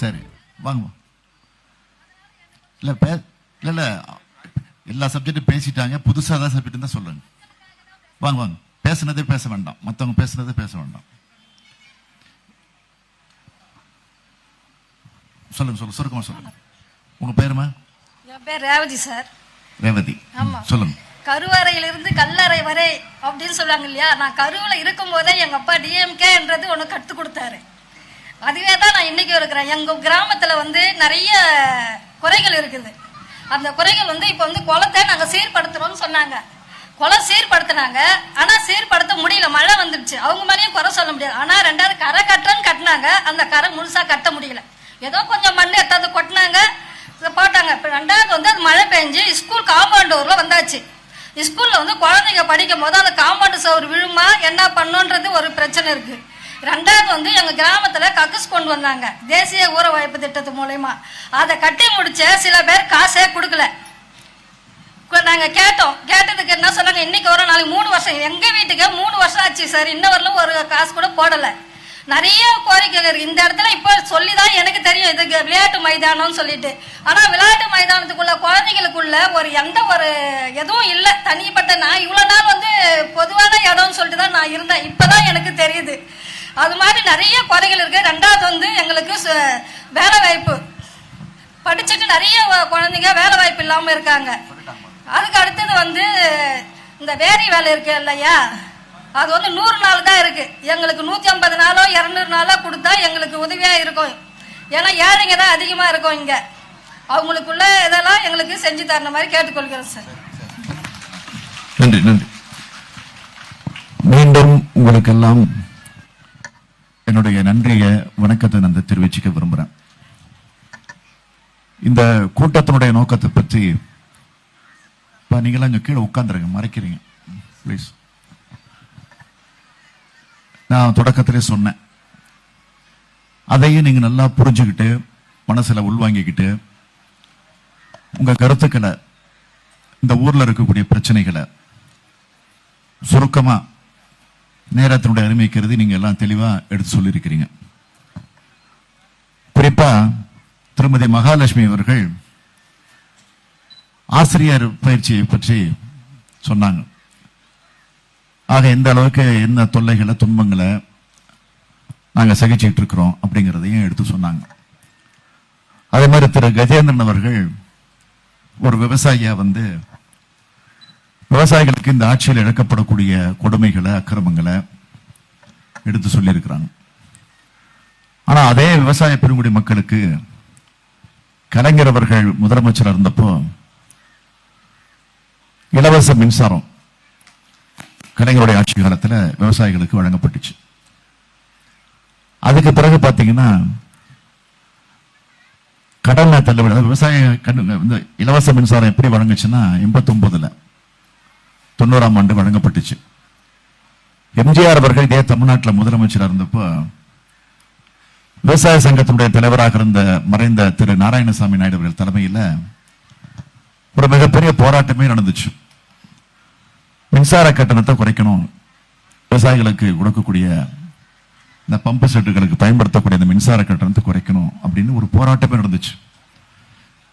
சரி வாங்க. இல்ல இல்ல எல்லா சப்ஜெக்டும் பேசிட்டாங்க. புதுசா ஏதாவது சப்ஜெக்ட் தான் சொல்லுங்க. வாங்க வாங்க. பேசுனதே பேச வேண்டாம், மற்றவங்க பேசுனதே பேச வேண்டாம். சொல்லுங்க சொல்லுங்க, சுருக்கமா சொல்லுங்க. உங்க பேருமா? என் பேர் ரேவதி சார். ரேவதி, சொல்லுங்க. கருவறையிலிருந்து கல்லறை வரை அப்படின்னு சொல்லுவாங்க இல்லையா, நான் கருவில் இருக்கும் போதே எங்க அப்பா டிஎம்கேன்றது ஒன்று கற்றுக் கொடுத்தாரு. அதுவே தான் நான் இன்னைக்கு இருக்கிறேன். எங்க கிராமத்தில் நிறைய குறைகள் இருக்குது. அந்த குறைகள் இப்போ குளத்தை நாங்கள் சீர்படுத்துறோம்னு சொன்னாங்க. குளம் சீர்படுத்தினாங்க, ஆனால் சீர்படுத்த முடியல. மழை வந்துடுச்சு, அவங்க மேலேயும் குறை சொல்ல முடியாது. ஆனால் ரெண்டாவது கரை கட்டுறன்னு கட்டினாங்க, அந்த கரை முழுசாக கட்ட முடியல. ஏதோ கொஞ்சம் மண் எட்டாவது கொட்டினாங்க, போட்டாங்க. இப்போ ரெண்டாவது அது மழை பெஞ்சு ஸ்கூல் காம்பவுண்ட் ஊரில் வந்தாச்சு. ஸ்கூலில் குழந்தைங்க படிக்கும் போது அந்த காம்பவுண்டு சவுறு விழுமா என்ன பண்ணுன்றது ஒரு பிரச்சனை இருக்குது. ரெண்டாவது எங்கள் கிராமத்தில் கக்கூஸ் கொண்டு வந்தாங்க தேசிய ஊர வாய்ப்பு திட்டத்து மூலயமா. அதை கட்டி முடிச்ச சில பேர் காசே கொடுக்கல. நாங்கள் கேட்டோம், கேட்டதுக்கு என்ன சொன்னாங்க, இன்னைக்கு வரும் நாளைக்கு 3 வருஷம். எங்கள் வீட்டுக்கு 3 வருஷம் ஆச்சு சார், இன்ன வரலும் ஒரு காசு கூட போடலை. நிறைய கோரிக்கைகள் இருக்கு இந்த இடத்துல. இப்போ சொல்லிதான் எனக்கு தெரியும் இதுக்கு விளையாட்டு மைதானம்னு சொல்லிட்டு. ஆனால் விளையாட்டு மைதானத்துக்குள்ள குழந்தைங்களுக்குள்ள எந்த ஒரு எதுவும் இல்லை. தனிப்பட்ட நான் இவ்வளோ நாள் பொதுவான இடம்னு சொல்லிட்டு தான் நான் இருந்தேன். இப்போதான் எனக்கு தெரியுது. அது மாதிரி நிறைய குறைகள் இருக்கு. ரெண்டாவது எங்களுக்கு வேலை வாய்ப்பு, படிச்சுட்டு நிறைய குழந்தைங்க வேலை வாய்ப்பு இல்லாமல் இருக்காங்க. அதுக்கு அடுத்தது இந்த வேரி வேலை இருக்கு இல்லையா, அது 100 நாள் தான் இருக்கு. எங்களுக்கு 150 நாளோ 200 நாளோ கொடுத்தா எங்களுக்கு உதவியா இருக்கும். ஏன்னா ஏழைங்க தான் அதிகமா இருக்கும் இங்க. அவங்களுக்குள்ள இதெல்லாம் எங்களுக்கு செஞ்சு தர மாதிரி கேட்டுக்கொள்கிறேன் சார். நன்றி நன்றி. மீண்டும் உங்களுக்கெல்லாம் என்னுடைய நன்றிய வணக்கத்தை நான் தெரிவிச்சுக்க விரும்புறேன். இந்த கூட்டத்தினுடைய நோக்கத்தை பற்றி நீங்களாம் இங்க கீழே உட்கார்ந்துருங்க, மறைக்கிறீங்க பிளீஸ். நான் தொடக்கத்திலே சொன்னேன், அதையும் நீங்க நல்லா புரிஞ்சுக்கிட்டு மனசுல உள்வாங்கிக்கிட்டு உங்க கருத்துக்களை, இந்த ஊர்ல இருக்கக்கூடிய பிரச்சனைகளை சுருக்கமா நேரத்தினுடைய அருமைக்கிறது நீங்க எல்லாம் தெளிவா எடுத்து சொல்லியிருக்கிறீங்க. குறிப்பா திருமதி மகாலட்சுமி அவர்கள் ஆசிரியர் பயிற்சியை பற்றி சொன்னாங்க. ஆக எந்த அளவுக்கு என்ன தொல்லைகளை துன்பங்களை நாங்க சகிச்சுட்டு இருக்கிறோம் அப்படிங்கிறதையும் எடுத்து சொன்னாங்க. அதே மாதிரி திரு கஜேந்திரன் அவர்கள் ஒரு விவசாயியா விவசாயிகளுக்கு இந்த ஆட்சியில் இழக்கப்படக்கூடிய கொடுமைகளை அக்கிரமங்களை எடுத்து சொல்லியிருக்கிறாங்க. ஆனா அதே விவசாய பெருங்குடி மக்களுக்கு கலைஞர் அவர்கள் முதலமைச்சர் இருந்தப்போ இலவச மின்சாரம் கலைஞருடைய ஆட்சி காலத்தில் விவசாயிகளுக்கு வழங்கப்பட்டுச்சு. அதுக்கு பிறகு பாத்தீங்கன்னா கடனை தள்ளுபடி, விவசாய இலவச மின்சாரம் எப்படி வழங்குச்சுன்னா 89ல் 90ஆம் ஆண்டு வழங்கப்பட்டுச்சு. எம்ஜிஆர் அவர்கள் இதே தமிழ்நாட்டில் முதலமைச்சராக இருந்தப்போ விவசாய சங்கத்தினுடைய தலைவராக இருந்த மறைந்த திரு நாராயணசாமி நாயுடு அவர்கள் தலைமையில் ஒரு மிகப்பெரிய போராட்டமே நடந்துச்சு. மின்சார கட்டணத்தை குறைக்கணும், விவசாயிகளுக்கு கொடுக்கக்கூடிய இந்த பம்பு செட்டுகளுக்கு பயன்படுத்தக்கூடிய இந்த மின்சார கட்டணத்தை குறைக்கணும் அப்படின்னு ஒரு போராட்டமே நடந்துச்சு.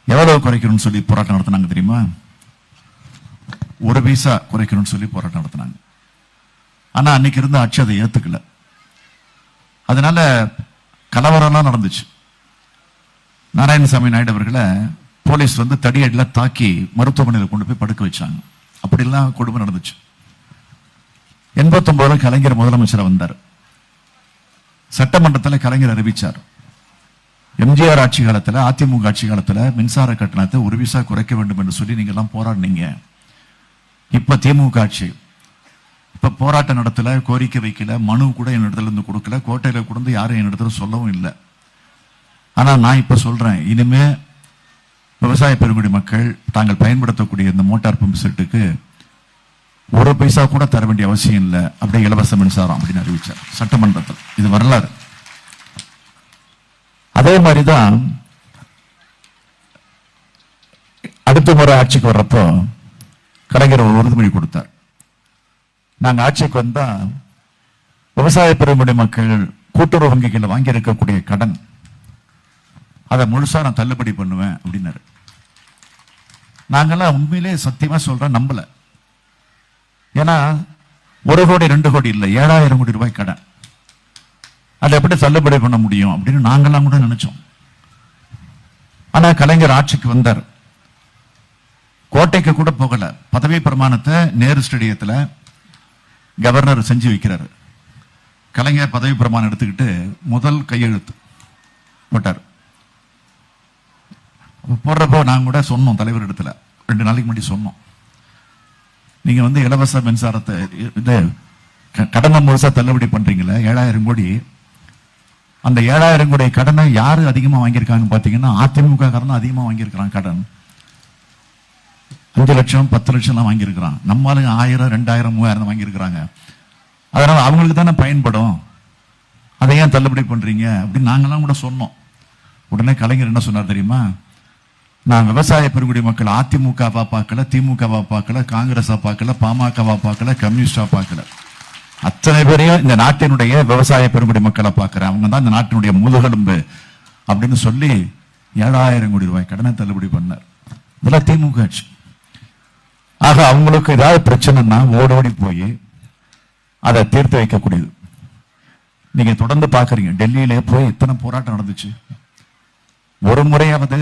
எவ்வளவு குறைக்கணும்னு சொல்லி போராட்டம் நடத்தினாங்க தெரியுமா? 1 பைசா குறைக்கணும்னு சொல்லி போராட்டம் நடத்தினாங்க. ஆனா அன்னைக்கு இருந்த ஆட்சி அதை ஏத்துக்கல. அதனால கலவரம்லாம் நடந்துச்சு. நாராயணசாமி நாயுடு அவர்களை போலீஸ் தடியடியில தாக்கி மருத்துவமனையில் கொண்டு போய் படுக்க வச்சாங்க. அப்படிலாம் கொடுமை நடந்துச்சு. 89ல் கலைஞர் முதலமைச்சர் வந்தார். சட்டமன்றத்தில் கலைஞர் அறிவிச்சார், எம்ஜிஆர் ஆட்சி காலத்தில், அதிமுக ஆட்சி காலத்தில் மின்சார கட்டணத்தை 1 பைசா குறைக்க வேண்டும் என்று சொல்லி நீங்க எல்லாம் போராடினீங்க. இப்ப திமுக ஆட்சி, இப்ப போராட்டம் நடத்தல, கோரிக்கை வைக்கல, மனு கூட என்னிடத்துல இருந்து கொடுக்கல, கோட்டையில கொடுத்து யாரும் என்னிடத்துல சொல்லவும் இல்லை. ஆனா நான் இப்ப சொல்றேன், இனிமே விவசாய பெருங்குடி மக்கள் தாங்கள் பயன்படுத்தக்கூடிய இந்த மோட்டார் பம்பு செட்டுக்கு 1 பைசா கூட தர வேண்டிய அவசியம் இல்லை, அப்படியே இலவச மின்சாரம் அப்படின்னு அறிவிச்சார் சட்டமன்றத்தில். இது வரலாறு. அதே மாதிரிதான் அடுத்த முறை ஆட்சிக்கு வர்றப்போ கலைஞர் ஒரு உறுதிமொழி கொடுத்தார். நாங்க ஆட்சிக்கு வந்தா விவசாய பெருங்குடி மக்கள் கூட்டுறவு வங்கிகள் வாங்கி இருக்கக்கூடிய கடன் அதை முழுசா நான் தள்ளுபடி பண்ணுவேன் அப்படின்னாரு. நாங்கெல்லாம் உண்மையிலே சத்தியமா சொல்றேன், நம்பல. ஏன்னா 1 கோடி 2 கோடி இல்லை, 7000 கோடி ரூபாய் கடன், அதை எப்படி தள்ளுபடி பண்ண முடியும் அப்படின்னு நாங்கெல்லாம் கூட நினைச்சோம். ஆனா கலைஞர் ஆட்சிக்கு வந்தார். கோட்டைக்கு கூட போகல, பதவி பிரமாணத்தை நேரு ஸ்டேடியத்தில் கவர்னர் செஞ்சு வைக்கிறாரு. கலைஞர் பதவி பிரமாணம் எடுத்துக்கிட்டு முதல் கையெழுத்து போட்டார். போடுறப்போ நாங்க கூட சொன்னோம் தலைவர் இடத்துல, 2 நாளைக்கு முன்னாடி சொன்னோம், நீங்க இலவச மின்சாரத்தை கடனை முழுசா தள்ளுபடி பண்றீங்களே 7000 கோடி, அந்த 7000 கோடி கடனை யாரு அதிகமா வாங்கியிருக்காங்க பாத்தீங்கன்னா அதிமுக காரன் அதிகமா வாங்கியிருக்கிறான். கடன் 5 லட்சம் 10 லட்சம் எல்லாம் வாங்கியிருக்கிறான். நம்மளும் 1000 2000 3000 வாங்கியிருக்கிறாங்க. அதனால அவங்களுக்கு தானே பயன்படும், அதை ஏன் தள்ளுபடி பண்றீங்க அப்படின்னு நாங்கெல்லாம் கூட சொன்னோம். உடனே கலைஞர் என்ன சொன்னார் தெரியுமா? நான் விவசாய பெருங்குடி மக்கள் அதிமுகவா பார்க்கல, திமுகவா பார்க்கல, காங்கிரஸா பார்க்கல, பாமகவா பார்க்கல, கம்யூனிஸ்டா பார்க்கல, அத்தனை பேரையும் இந்த நாட்டினுடைய விவசாய பெருங்குடி மக்களை பார்க்கிறேன், அவங்க தான் இந்த நாட்டினுடைய முதுகெலும்பு அப்படின்னு சொல்லி 7000 கோடி ரூபாய் கடனை தள்ளுபடி பண்ணார். இதெல்லாம் திமுக ஆட்சி. ஆக அவங்களுக்கு ஏதாவது பிரச்சனைன்னா ஓடோடி போய் அதை தீர்த்து வைக்கக்கூடியது. நீங்க தொடர்ந்து பாக்குறீங்க, டெல்லியிலே போய் இத்தனை போராட்டம் நடந்துச்சு. ஒரு முறையாவது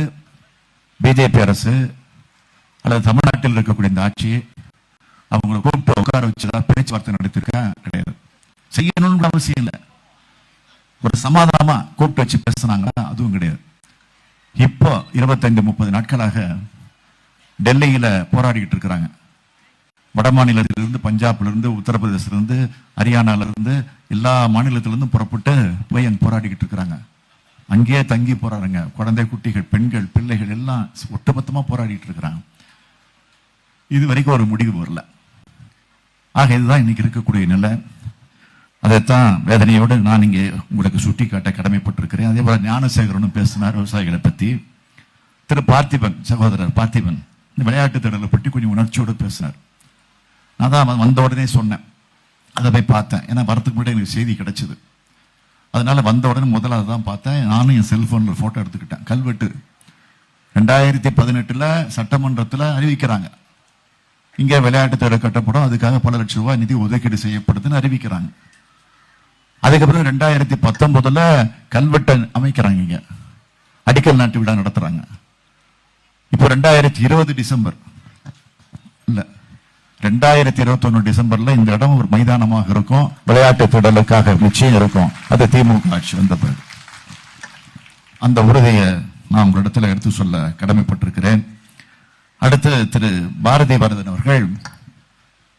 பிஜேபி அரசு அல்லது தமிழ்நாட்டில் இருக்கக்கூடிய இந்த ஆட்சி அவங்களை கூப்பிட்டு உட்கார வச்சுதான் பேச்சுவார்த்தை நடத்திருக்கா? கிடையாது. செய்யணும்னு அவசியம் இல்லை, ஒரு சமாதானமா கூப்பிட்டு வச்சு பேசினாங்களா? அதுவும் கிடையாது. இப்போ 25-30 நாட்களாக டெல்லியில போராடிக்கிட்டு இருக்கிறாங்க. வட மாநிலத்திலிருந்து, பஞ்சாப்ல இருந்து, உத்தரப்பிரதேசல இருந்து, ஹரியானால இருந்து, எல்லா மாநிலத்திலிருந்து புறப்பட்டு போய் அங்க போராடிக்கிட்டு இருக்கிறாங்க. அங்கேயே தங்கி போறாருங்க. குழந்தை குட்டிகள், பெண்கள், பிள்ளைகள் எல்லாம் ஒட்டுமொத்தமா போராடிட்டு இருக்கிறாங்க. இது வரைக்கும் ஒரு முடிவு வரல. ஆக இதுதான் இன்னைக்கு இருக்கக்கூடிய நிலை. அதைத்தான் வேதனையோடு நான் இங்கே உங்களுக்கு சுட்டி காட்ட கடமைப்பட்டிருக்கிறேன். அதே போல ஞானசேகரனும் பேசினார் விவசாயிகளை பத்தி. திரு பார்த்திபன், சகோதரர் பார்த்திபன் இந்த விளையாட்டு திடலை பற்றி கொஞ்சம் உணர்ச்சியோடு பேசினார். நான் தான் வந்த உடனே சொன்னேன், அதை போய் பார்த்தேன். ஏன்னா வரத்துக்கு முன்னாடி எனக்கு செய்தி கிடைச்சது. அதனால வந்த உடனே முதல்ல தான் பார்த்தேன். நானும் என் செல்போன்ல போட்டோ எடுத்துக்கிட்டேன். கல்வெட்டு 2018 சட்டமன்றத்தில் அறிவிக்கிறாங்க, இங்க விளையாட்டு திடல் கட்டப்படும், அதுக்காக பல லட்சம் ரூபாய் நிதி ஒதுக்கீடு செய்யப்படுதுன்னு அறிவிக்கிறாங்க. அதுக்கப்புறம் 2019 கல்வெட்டை அமைக்கிறாங்க, இங்க அடிக்கல் நாட்டு விழா நடத்துறாங்க. இப்போ 2020 டிசம்பர் இல்ல 2021 டிசம்பர்ல இந்த இடம் ஒரு மைதானமாக இருக்கும், விளையாட்டு திடலுக்காக நிச்சயம் இருக்கும். அது திமுக ஆட்சி வந்த பிறகு அந்த உறுதியை நான் உங்களிடத்தில் எடுத்து சொல்ல கடமைப்பட்டிருக்கிறேன். அடுத்து திரு பாரதி வரதன் அவர்கள்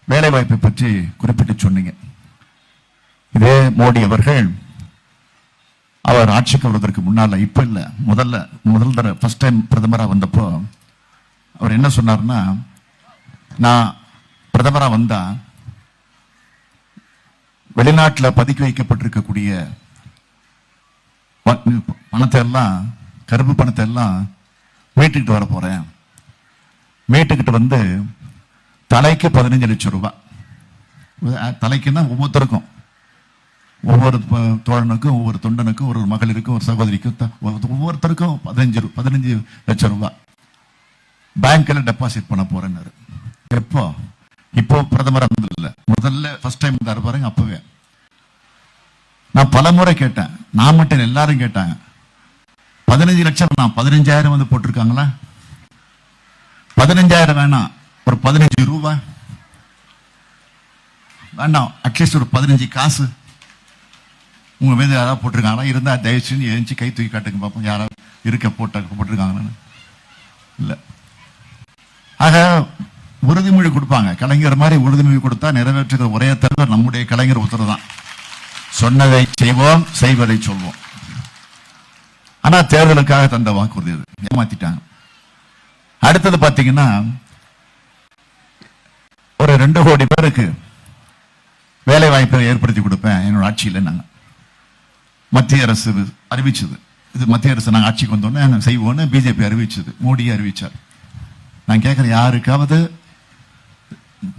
வேலை வாய்ப்பை பற்றி குறிப்பிட்டு சொன்னீங்க. இதே மோடி அவர்கள் அவர் ஆட்சிக்கு வருவதற்கு முன்னால, இப்ப இல்ல, முதல் தடவை ஃபர்ஸ்ட் டைம் பிரதமராக வந்தப்போ அவர் என்ன சொன்னார்னா, நான் பிரதமராக வந்தா வெளிநாட்டில் பதுக்கி வைக்கப்பட்டிருக்கக்கூடிய பணத்தை எல்லாம், கருப்பு பணத்தை எல்லாம் மீட்டுக்கிட்டு வர போறேன். மீட்டுக்கிட்டு வந்து தலைக்கு 15 லட்சம் ரூபாய். தலைக்குன்னா ஒவ்வொருத்தருக்கும், ஒவ்வொரு தோழனுக்கும், ஒவ்வொரு தொண்டனுக்கும், ஒரு மகளிருக்கும், ஒரு சகோதரிக்கும், ஒவ்வொருத்தருக்கும் 15 லட்சம் ரூபாய் பேங்க்ல டெபாசிட் பண்ண போறேன்னாரு. எப்போ? இப்போ பிரதமர் இல்ல, முதல்ல ஃபர்ஸ்ட் டைம் இருந்தாரு பாருங்க, அப்பவே. நான் பல முறை கேட்டேன், நான் மட்டும் எல்லாரும் கேட்டாங்க, 15 லட்சம் நான் 15,000 வந்து போட்டிருக்காங்களா? 15,000 வேணாம், ஒரு 15 ரூபாய் வேண்டாம், அட்லீஸ்ட் ஒரு 15 காசு உங்க மீது யாராவது போட்டிருக்காங்களா? இருந்தா தயவுச்சு எழுந்து கை தூக்கி காட்டுங்க பார்ப்போம், யாராவது இருக்க போட்டிருக்காங்களான்னு. இல்ல. ஆக உறுதிமொழி கொடுப்பாங்க, கலைஞர் மாதிரி உறுதிமொழி கொடுத்தா நிறைவேற்றுகிற ஒரே தலைவர் நம்முடைய கலைஞர் ஒருத்தர் தான். சொன்னதை செய்வோம், செய்வதை சொல்வோம். ஆனா தேர்தலுக்காக தந்த வாக்குறுதி ஏமாத்திட்டாங்க. அடுத்தது பாத்தீங்கன்னா, ஒரு 2 கோடி பேருக்கு வேலை வாய்ப்பை ஏற்படுத்தி கொடுப்பேன் என்னோட ஆட்சியில். நாங்க மத்திய அரசு அறிவிச்சது, இது மத்திய அரசு நாங்கள் ஆட்சிக்கு வந்தோன்னே செய்வோன்னு பிஜேபி அறிவிச்சது, மோடியே அறிவிச்சார். நான் கேட்கிறேன், யாருக்காவது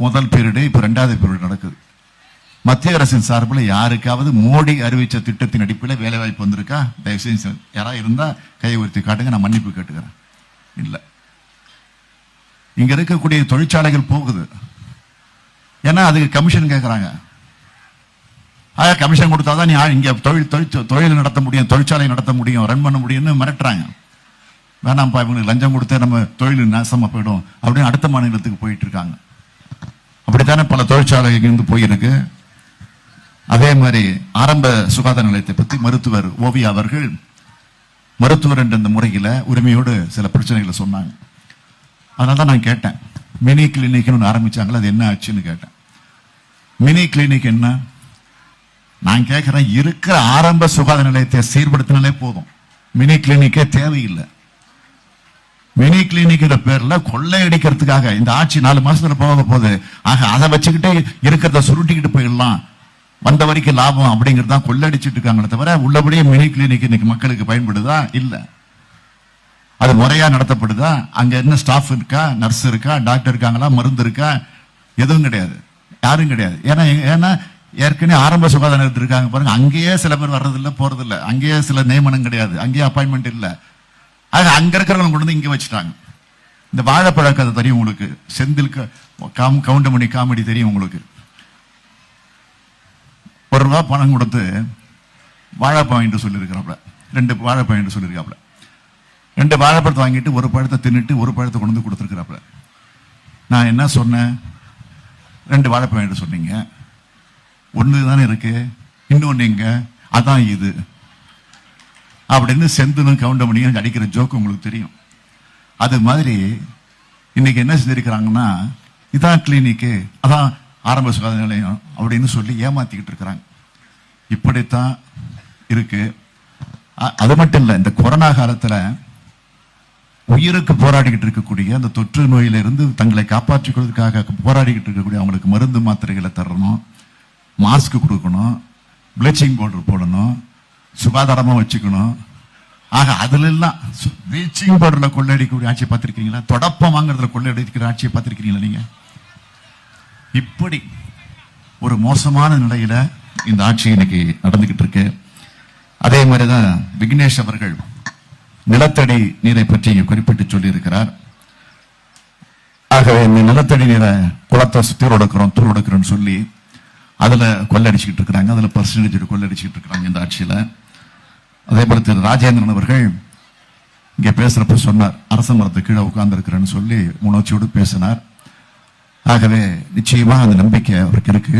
முதல் பீரியடு, இப்ப 2வது பீரியட் நடக்குது, மத்திய அரசின் சார்பில் யாருக்காவது மோடி அறிவிச்ச திட்டத்தின் அடிப்படையில் வேலை வாய்ப்பு வந்திருக்கா? தயவுசெய்து யாராவது இருந்தா கையை உயர்த்தி காட்டுங்க, நான் மன்னிப்பு கேட்டுக்கிறேன். இல்ல. இங்க இருக்கக்கூடிய தொழிற்சாலைகள் போகுது, ஏன்னா அதுக்கு கமிஷன் கேட்கறாங்க. கமிஷன் கொடுத்தாதான் நீ இங்க தொழில் நடத்த முடியும், தொழிற்சாலை நடத்த முடியும், ரன் பண்ண முடியும்னு மிரட்டுறாங்க. வேணாம்ப்பா, இவங்களுக்கு லஞ்சம் கொடுத்தா நம்ம தொழில் நாசமா போயிடும் அப்படின்னு அடுத்த மாநிலத்துக்கு போயிட்டு இருக்காங்க. அப்படித்தானே பல தொழிற்சாலைகள் இருந்து போயிருக்கு. அதே மாதிரி ஆரம்ப சுகாதார நிலையத்தை பற்றி மருத்துவர் ஓவியா அவர்கள், மருத்துவர் என்ற இந்த முறையில உரிமையோடு சில பிரச்சனைகளை சொன்னாங்க. அதனாலதான் நான் கேட்டேன், மினி கிளினிக்னு ஆரம்பிச்சாங்களா, அது என்ன ஆச்சுன்னு கேட்டேன். மினி கிளினிக் என்ன? நான் கேட்கிறேன், இருக்கிற ஆரம்ப சுகாதார நிலையத்தை சீர்படுத்தினாலே போதும், மினி கிளினிக்கே தேவையில்லை. மினி கிளினிக் பேர்ல கொள்ளையடிக்கிறதுக்காக இந்த ஆட்சி 4 மாசத்துல போக போகுது. ஆக அதை வச்சுக்கிட்டே இருக்கிறத சுருட்டிக்கிட்டு போயிடலாம், வந்த வரைக்கும் லாபம் அப்படிங்கறதான் கொள்ளையடிச்சிட்டு இருக்காங்களே தவிர, உள்ளபடியே மினி கிளினிக் இன்னைக்கு மக்களுக்கு பயன்படுதா? இல்ல. அது முறையா நடத்தப்படுதா? அங்க என்ன ஸ்டாஃப் இருக்கா, நர்ஸ் இருக்கா, டாக்டர் இருக்காங்களா, மருந்து இருக்கா? எதுவும் கிடையாது, யாரும் கிடையாது. ஏன்னா ஏற்கனவே ஆரம்ப சுகாதார நிலையத்தில் இருக்காங்க பாருங்க, அங்கேயே சில பேர் வர்றதில்லை, போறதில்லை, அங்கேயே சில நியமனம் கிடையாது, அங்கேயே அப்பாயின்மெண்ட் இல்லை. ஆக அங்க இருக்கிறவங்க கொண்டு வந்து இங்க வச்சுட்டாங்க. இந்த வாழைப்பழ கதை தெரியும் உங்களுக்கு, செந்தில் கவுண்டமணி காமெடி தெரியும் உங்களுக்கு. ₹1 பணம் கொடுத்து வாழைப்பழம் என்று சொல்லியிருக்கிறாப்ல, 2 வாழைப்பழம் என்று சொல்லியிருக்காப்ல. 2 வாழைப்பழத்தை வாங்கிட்டு ஒரு பழத்தை தின்னுட்டு ஒரு பழத்தை கொண்டு வந்து கொடுத்துருக்கிறாப்ல. நான் என்ன சொன்னேன்? 2 வாழைப்பழம் என்று சொன்னீங்க, ஒன்று தானே இருக்கு, இன்னொன்னு எங்க? அதான் இது அப்படின்னு செந்திலும் கவுண்டமணியும் அடிக்கிற ஜோக்கு உங்களுக்கு தெரியும். அது மாதிரி இன்னைக்கு என்ன செஞ்சிருக்கிறாங்கன்னா, இதான் கிளினிக்கு, அதான் ஆரம்ப சுகாதார நிலையம் அப்படின்னு சொல்லி ஏமாத்திக்கிட்டு இருக்கிறாங்க. இப்படித்தான் இருக்கு. அது மட்டும் இல்லை, இந்த கொரோனா காலத்துல உயிருக்கு போராடிக்கிட்டு இருக்கக்கூடிய அந்த தொற்று நோயிலிருந்து தங்களை காப்பாற்றிக் கொள்வதற்காக போராடிக்கிட்டு இருக்கக்கூடிய அவங்களுக்கு மருந்து மாத்திரைகளை தரணும், மாஸ்க் கொடுக்கணும், ப்ளீச்சிங் பவுடர் போடணும், சுகாதாரமா வச்சுக்கணும். ஆக அதுல எல்லாம் ப்ளீச்சிங் பவுடர்ல கொள்ளையடிக்கக்கூடிய ஆட்சியை பார்த்திருக்கீங்களா? தொடப்பம் வாங்குறதுல கொள்ளையடிக்கிற ஆட்சியை பார்த்திருக்கீங்களா நீங்க? இப்படி ஒரு மோசமான நிலையில இந்த ஆட்சி இன்னைக்கு நடந்துகிட்டு இருக்கு. அதே மாதிரிதான் விக்னேஷ் அவர்கள் நிலத்தடி நீரை பற்றி குறிப்பிட்டு சொல்லி இருக்கிறார். ஆகவே இந்த நிலத்தடி நீரை குளத்தை சுத்தி ஒடுக்கிறோம், தூர் ஒடுக்கிறோம்னு சொல்லி அதுல கொள்ளடிச்சுக்கிட்டு இருக்கிறாங்க, அதுல பர்சன்டேஜ் கொள்ளடிச்சுக்கிட்டு இருக்கிறாங்க இந்த ஆட்சியில. அதே போல திரு ராஜேந்திரன் அவர்கள் இங்க பேசுறப்ப சொன்னார், அரச மரத்து கீழே உட்கார்ந்து இருக்கிறேன்னு சொல்லி உணர்ச்சியோடு பேசினார். ஆகவே நிச்சயமா அந்த நம்பிக்கை அவருக்கு இருக்கு.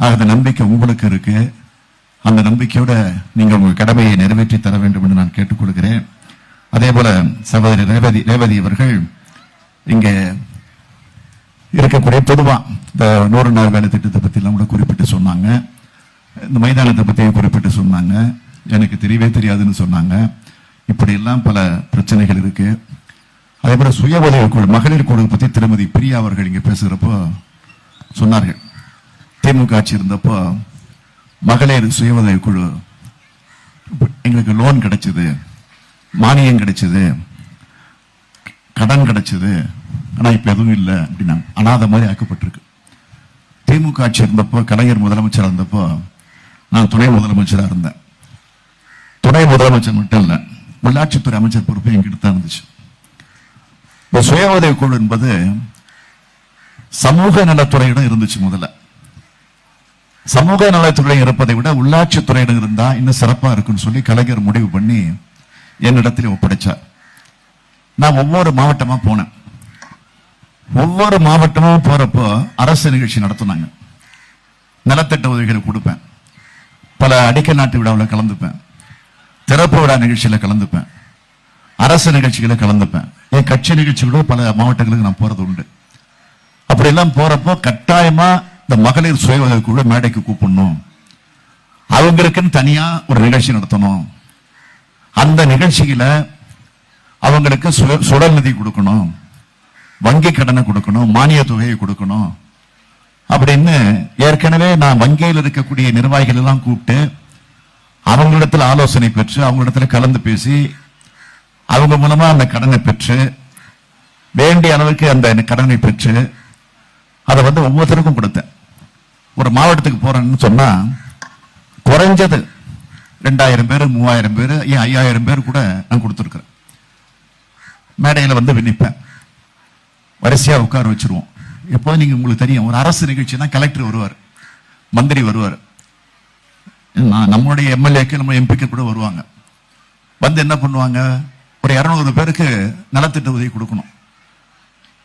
அந்த நம்பிக்கை உங்களுக்கு இருக்கு. அந்த நம்பிக்கையோட நீங்கள் உங்கள் கடமையை நிறைவேற்றி தர வேண்டும் என்று நான் கேட்டுக்கொள்கிறேன். அதே போல சகோதரி ரேவதி அவர்கள் இங்கே இருக்கக்கூடிய பொதுவா இந்த 100 நாள் வேலை திட்டத்தை பத்தி எல்லாம் கூட குறிப்பிட்டு சொன்னாங்க. இந்த மைதானத்தை பத்தியும் குறிப்பிட்டு சொன்னாங்க. எனக்கு தெரியவே தெரியாதுன்னு சொன்னாங்க. இப்படி எல்லாம் பல பிரச்சனைகள் இருக்கு. அதே போல சுய உதவி குழு, மகளிர் குழு பத்தி திருமதி பிரியா அவர்கள் இங்க பேசுகிறப்போ சொன்னார்கள். திமுக ஆட்சி இருந்தப்போ மகளிர் சுய உதவி குழு எங்களுக்கு லோன் கிடைச்சது, மானியம் கிடைச்சது, கடன் கிடைச்சது, ஆனா இப்ப எதுவும் இல்லை அப்படின்னா அனாதை மாதிரி ஆக்கப்பட்டிருக்கு. திமுக ஆட்சி இருந்தப்போ, கலைஞர் முதலமைச்சராக இருந்தப்போ நான் துணை முதலமைச்சராக இருந்தேன். துணை முதலமைச்சர் மட்டும் இல்ல, உள்ளாட்சித்துறை அமைச்சர் பொறுப்பு என்கிட்ட தான் இருந்துச்சு. இந்த சுய உதவி குழு என்பது சமூக நலத்துறையிடம் இருந்துச்சு. முதல்ல சமூக நலத்துறை இருப்பதை விட உள்ளாட்சித்துறையிடம் இருந்தா இன்னும் சிறப்பா இருக்குன்னு சொல்லி கலைஞர் முடிவு பண்ணி என்னிடத்தில் ஒப்படைச்சார். நான் ஒவ்வொரு மாவட்டமா போனேன். ஒவ்வொரு மாவட்டமும் போறப்போ அரசு நிகழ்ச்சி நடத்தினாங்க. நலத்திட்ட உதவிகள் கொடுப்பேன். பல அடிக்கல் நாட்டு விழாவில் கலந்துப்பேன். திறப்பு விழா நிகழ்ச்சியில கலந்துப்பேன். அரசு நிகழ்ச்சிகளை கலந்துப்பேன். என் கட்சி நிகழ்ச்சிகளோட பல மாவட்டங்களுக்கு நான் போறது உண்டு. அப்படி எல்லாம் போறப்போ கட்டாயமா இந்த மகளிர் சுய உதவி குழு மேடைக்கு கூப்பிடணும், அவங்களுக்குன்னு தனியா ஒரு நிகழ்ச்சி நடத்தணும், அந்த நிகழ்ச்சியில அவங்களுக்கு சுடல் நிதி கொடுக்கணும், வங்கி கடனை கொடுக்கணும், மானிய தொகையை கொடுக்கணும் அப்படின்னு ஏற்கனவே நான் வங்கியில் இருக்கக்கூடிய நிர்வாகிகள் எல்லாம் கூப்பிட்டு அவங்களிடத்தில் ஆலோசனை பெற்று அவங்களிடத்தில் கலந்து பேசி அவங்க மூலமா அந்த கடனை பெற்று வேண்டிய அளவுக்கு அந்த கடனை பெற்று அதை ஒவ்வொருத்தருக்கும் கொடுத்தேன். ஒரு மாவட்டத்துக்கு போறேன்னு சொன்னா குறைஞ்சது 2000 பேர், 3000 பேர், 5000 பேர் கூட நான் கொடுத்துருக்கிறேன். மேடையில விநிப்பேன், வரிசையா உட்கார வச்சிருவோம். எப்போ நீங்க உங்களுக்கு தெரியும், ஒரு அரசு நிகழ்ச்சினா கலெக்டர் வருவார், மந்திரி வருவார், நம்மளுடைய எம்எல்ஏக்கு நம்ம எம்பிக்கு கூட வருவாங்க. என்ன பண்ணுவாங்க, ஒரு 200 பேருக்கு நலத்திட்ட உதவி கொடுக்கணும்.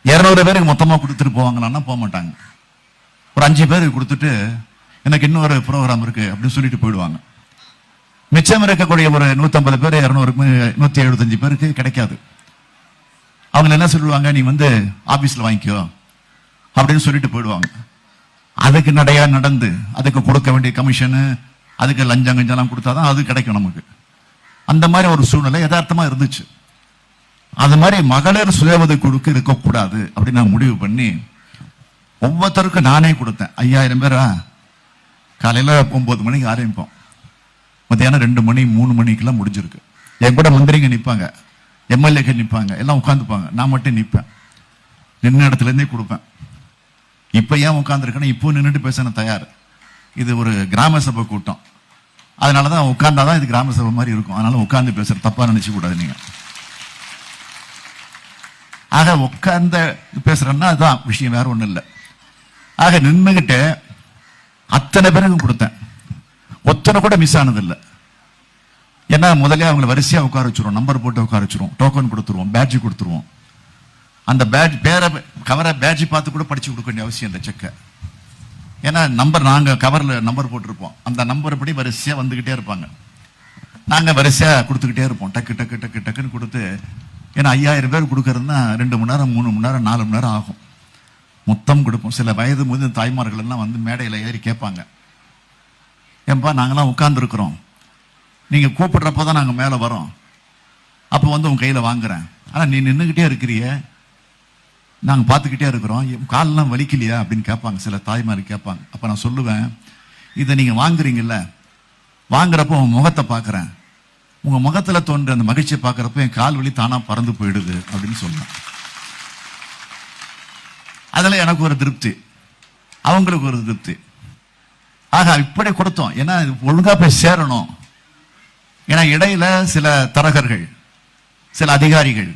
200 பேருக்கு மொத்தமா கொடுத்துட்டு போவாங்களான்னா போக மாட்டாங்க. ஒரு 5 பேருக்கு கொடுத்துட்டு எனக்கு இன்னொரு ப்ரோக்ராம் இருக்கு அப்படின்னு சொல்லிட்டு போயிடுவாங்க. மிச்சம் இருக்கக்கூடிய ஒரு 150 பேர், 200, 175 பேருக்கு கிடைக்காது. அவங்க என்ன சொல்லுவாங்க, நீ ஆபீஸ்ல வாங்கிக்கோ அப்படின்னு சொல்லிட்டு போயிடுவாங்க. அதுக்கு நடையா நடந்து அதுக்கு கொடுக்க வேண்டிய கமிஷனு, அதுக்கு லஞ்சம் கஞ்செல்லாம் கொடுத்தாதான் அது கிடைக்கும் நமக்கு. அந்த மாதிரி ஒரு சூழ்நிலை யதார்த்தமா இருந்துச்சு. அது மாதிரி மகளிர் சுய உதவி குழுக்கு இருக்கக்கூடாது அப்படின்னு நான் முடிவு பண்ணி ஒவ்வொருத்தருக்கும் நானே கொடுத்தேன். 5000 பேரா காலையில 9 மணிக்கு ஆரம்பிப்போம், மத்தியானம் 2 மணி 3 மணிக்கெல்லாம் முடிஞ்சிருக்கு. என் கூட மந்திரிங்க நிற்பாங்க, எம்எல்ஏக்கள் நிற்பாங்க, எல்லாம் உட்காந்துப்பாங்க. நான் மட்டும் நிற்பேன், நின்ன இடத்துல இருந்தே கொடுப்பேன். இப்ப ஏன் உட்காந்துருக்கேன்னா இப்போ நின்றுட்டு பேச நான் தயார். இது ஒரு கிராம சபை கூட்டம், அதனாலதான் உட்கார்ந்தாதான் இது கிராம சபை மாதிரி இருக்கும். அதனால உட்கார்ந்து பேசுற தப்பா நினைச்சு கூடாது நீங்க. ஆக உட்கார்ந்து பேசுறேன்னா அதுதான் விஷயம், வேற ஒண்ணும் இல்லை. ஆக நின்றுகிட்டு அத்தனை பேருக்கும் கொடுத்தேன், ஒத்தனை கூட மிஸ் ஆனதில்லை. ஏன்னா முதல்ல அவங்களை வரிசையா உட்கார வச்சிருவோம், நம்பர் போட்டு உட்கார வச்சிருவோம், டோக்கன் கொடுத்துருவோம், பேட்ஜ் கொடுத்துருவோம். அந்த பேட்ஜ் பேரை கவரை பேட்ஜ் பார்த்து கூட படிச்சு கொடுக்க வேண்டிய அவசியம் இல்லை செக்கை. ஏன்னா நம்பர் நாங்க கவர்ல நம்பர் போட்டிருப்போம், அந்த நம்பர் படி வரிசையா வந்துகிட்டே இருப்பாங்க. நாங்க வரிசையா கொடுத்துக்கிட்டே இருப்போம், டக்கு டக்கு டக்கு டக்குன்னு கொடுத்து. ஏன்னா 5000 பேர் கொடுக்கறதுனா 2 மணி நேரம், 3 மணி நேரம், 4 மணி நேரம் ஆகும். மொத்தம் கொடுப்போம். சில வயது முதிர்ந்த தாய்மார்கள் எல்லாம் மேடையில ஏறி கேட்பாங்க, ஏன்பா நாங்கெல்லாம் உட்கார்ந்து இருக்கிறோம், நீங்க கூப்பிடுறப்பதான் நாங்க மேல வரோம், அப்போ உங்க கையில வாங்குறேன், ஆனா நீ நின்றுகிட்டே இருக்கிறிய, நாங்க பார்த்துக்கிட்டே இருக்கிறோம், காலெல்லாம் வலிக்கலையா அப்படின்னு கேட்பாங்க. சில தாய்மாரி கேட்பாங்க. அப்ப நான் சொல்லுவேன், இதை நீங்க வாங்குறீங்கல்ல, வாங்குறப்ப உங்க முகத்தை பாக்குறேன், உங்க முகத்துல தோன்ற அந்த மகிழ்ச்சியை பாக்குறப்ப என் கால் வலி தானா பறந்து போயிடுது அப்படின்னு சொல்லுவேன். அதுல எனக்கு ஒரு திருப்தி, அவங்களுக்கு ஒரு திருப்தி. ஆக இப்படி கொடுத்தோம். ஏன்னா ஒழுங்கா போய் சேரணும். ஏன்னா இடையில சில தரகர்கள், சில அதிகாரிகள்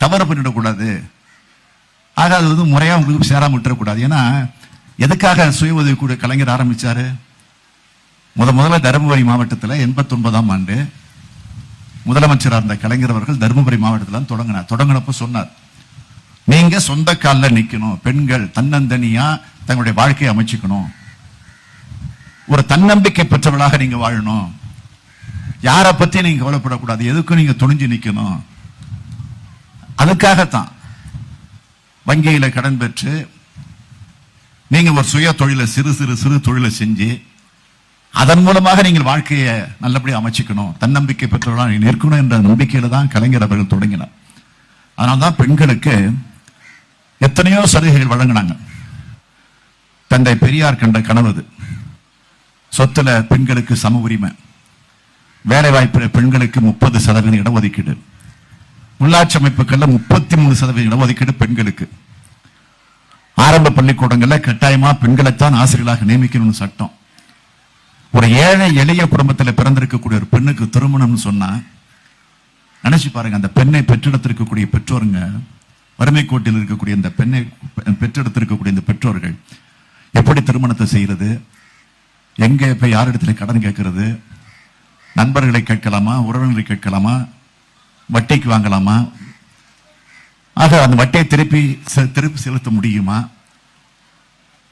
தவறு பண்ணிடக்கூடாது. ஆக அது முறையா உங்களுக்கு சேராம விட்டுறக்கூடாது. ஏன்னா எதுக்காக சுய உதவி குழு கலைஞர் ஆரம்பிச்சாரு? முதல்ல தருமபுரி மாவட்டத்தில் 89ஆம் ஆண்டு முதலமைச்சராக இருந்த கலைஞர் அவர்கள் தருமபுரி மாவட்டத்தில் தொடங்கினப்ப சொன்னார், நீங்க சொந்த காலில் நிக்கணும், பெண்கள் தன்னந்தனியா தங்களுடைய வாழ்க்கையை அமைச்சுக்கணும், ஒரு தன்னம்பிக்கை பெற்றவர்களாக நீங்க வாழணும், யாரை பத்தி நீங்க கவலைப்படக்கூடாது, எதுக்கும் நீங்க துணிஞ்சு நிக்கணும், அதுக்காகத்தான் வங்கியில கடன் பெற்று நீங்க ஒரு சுய தொழிலை சிறு தொழிலை செஞ்சு அதன் மூலமாக நீங்கள் வாழ்க்கையை நல்லபடியாக அமைச்சுக்கணும், தன்னம்பிக்கை பெற்றவர்களாக இருக்கணும் என்ற நம்பிக்கையில தான் கலைஞர் அவர்கள் தொடங்கினார். அதனால்தான் பெண்களுக்கு எத்தனையோ சலுகைகள் வழங்கினாங்க. தந்தை பெரியார் கண்ட கனவு, சொத்துல பெண்களுக்கு சம உரிமை, வேலை வாய்ப்பில் பெண்களுக்கு 30% இடஒதுக்கீடு, உள்ளாட்சி அமைப்புகள்ல 33% இடஒதுக்கீடு பெண்களுக்கு, ஆரம்ப பள்ளிக்கூடங்கள்ல கட்டாயமா பெண்களைத்தான் ஆசிரியர்களாக நியமிக்கணும்னு சட்டம். ஒரு ஏழை எளிய குடும்பத்தில் பிறந்திருக்கக்கூடிய ஒரு பெண்ணுக்கு திருமணம்னு சொன்னா நினைச்சு பாருங்க, அந்த பெண்ணை பெற்றெடுத்திருக்கக்கூடிய பெற்றோருங்க, வறுமை கோட்டில் இருக்கக்கூடிய இந்த பெண்ணை பெற்றெடுத்திருக்கக்கூடிய இந்த பெற்றோர்கள் எப்படி திருமணத்தை செய்யறது, எங்க போய் யாரிடத்துல கடன் கேட்கறது, நண்பர்களை கேட்கலாமா, உறவினர்களை கேட்கலாமா, வட்டிக்கு வாங்கலாமா, ஆக அந்த வட்டியை திருப்பி செலுத்த முடியுமா,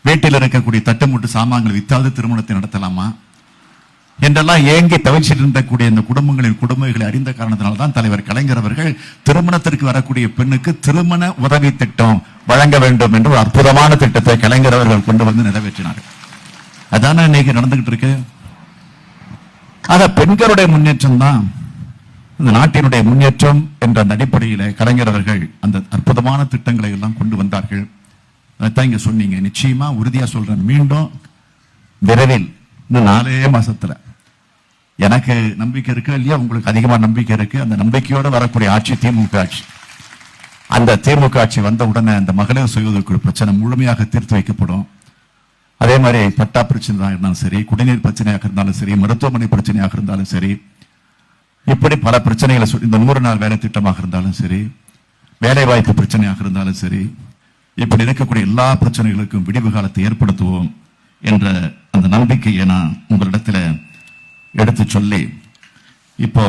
வீட்டில் இருக்கக்கூடிய தட்டுமுட்டு சாமான்களை வித்தாவது திருமணத்தை நடத்தலாமா என்றெல்லாம் ஏங்கி தவிச்சிட்டு இருந்தக்கூடிய இந்த குடும்பங்களின் கொடுமைகளை அறிந்த காரணத்தினால்தான் தலைவர் கலைஞர் அவர்கள் திருமணத்திற்கு வரக்கூடிய பெண்ணுக்கு திருமண உதவி திட்டம் வழங்க வேண்டும் என்று ஒரு அற்புதமான திட்டத்தை கலைஞர் அவர்கள் கொண்டு வந்து நிறைவேற்றினார். அதான இன்னைக்கு நடந்துகிட்டு இருக்கு. ஆக பெண்களுடைய முன்னேற்றம் தான் இந்த நாட்டினுடைய முன்னேற்றம் என்ற அந்த அடிப்படையில் கலைஞர் அவர்கள் அந்த அற்புதமான திட்டங்களை எல்லாம் கொண்டு வந்தார்கள். அதான் இங்க சொன்னீங்க, நிச்சயமா உறுதியா சொல்றேன், மீண்டும் விரைவில் இன்னும் 4 மாசத்துல எனக்கு நம்பிக்கை இருக்கு இல்லையா, உங்களுக்கு அதிகமா நம்பிக்கை இருக்கு. அந்த நம்பிக்கையோட வரக்கூடிய ஆட்சி திமுக ஆட்சி. அந்த திமுக ஆட்சி வந்த உடனே அந்த மகளிர் சுய உதவிக்குழு பிரச்சனை முழுமையாக தீர்த்து வைக்கப்படும். அதே மாதிரி பட்டா பிரச்சனையாக இருந்தாலும் சரி, குடிநீர் பிரச்சனையாக இருந்தாலும் சரி, மருத்துவமனை பிரச்சனையாக இருந்தாலும் சரி, இப்படி பல பிரச்சனைகளை இந்த 100 நாள் வேலை திட்டமாக இருந்தாலும் சரி, வேலை வாய்ப்பு பிரச்சனையாக இருந்தாலும் சரி, இப்படி இருக்கக்கூடிய எல்லா பிரச்சனைகளுக்கும் விடிவு காலத்தை ஏற்படுத்துவோம் என்ற அந்த நம்பிக்கையை நான் உங்களிடத்தில் எடுத்து சொல்லி இப்போ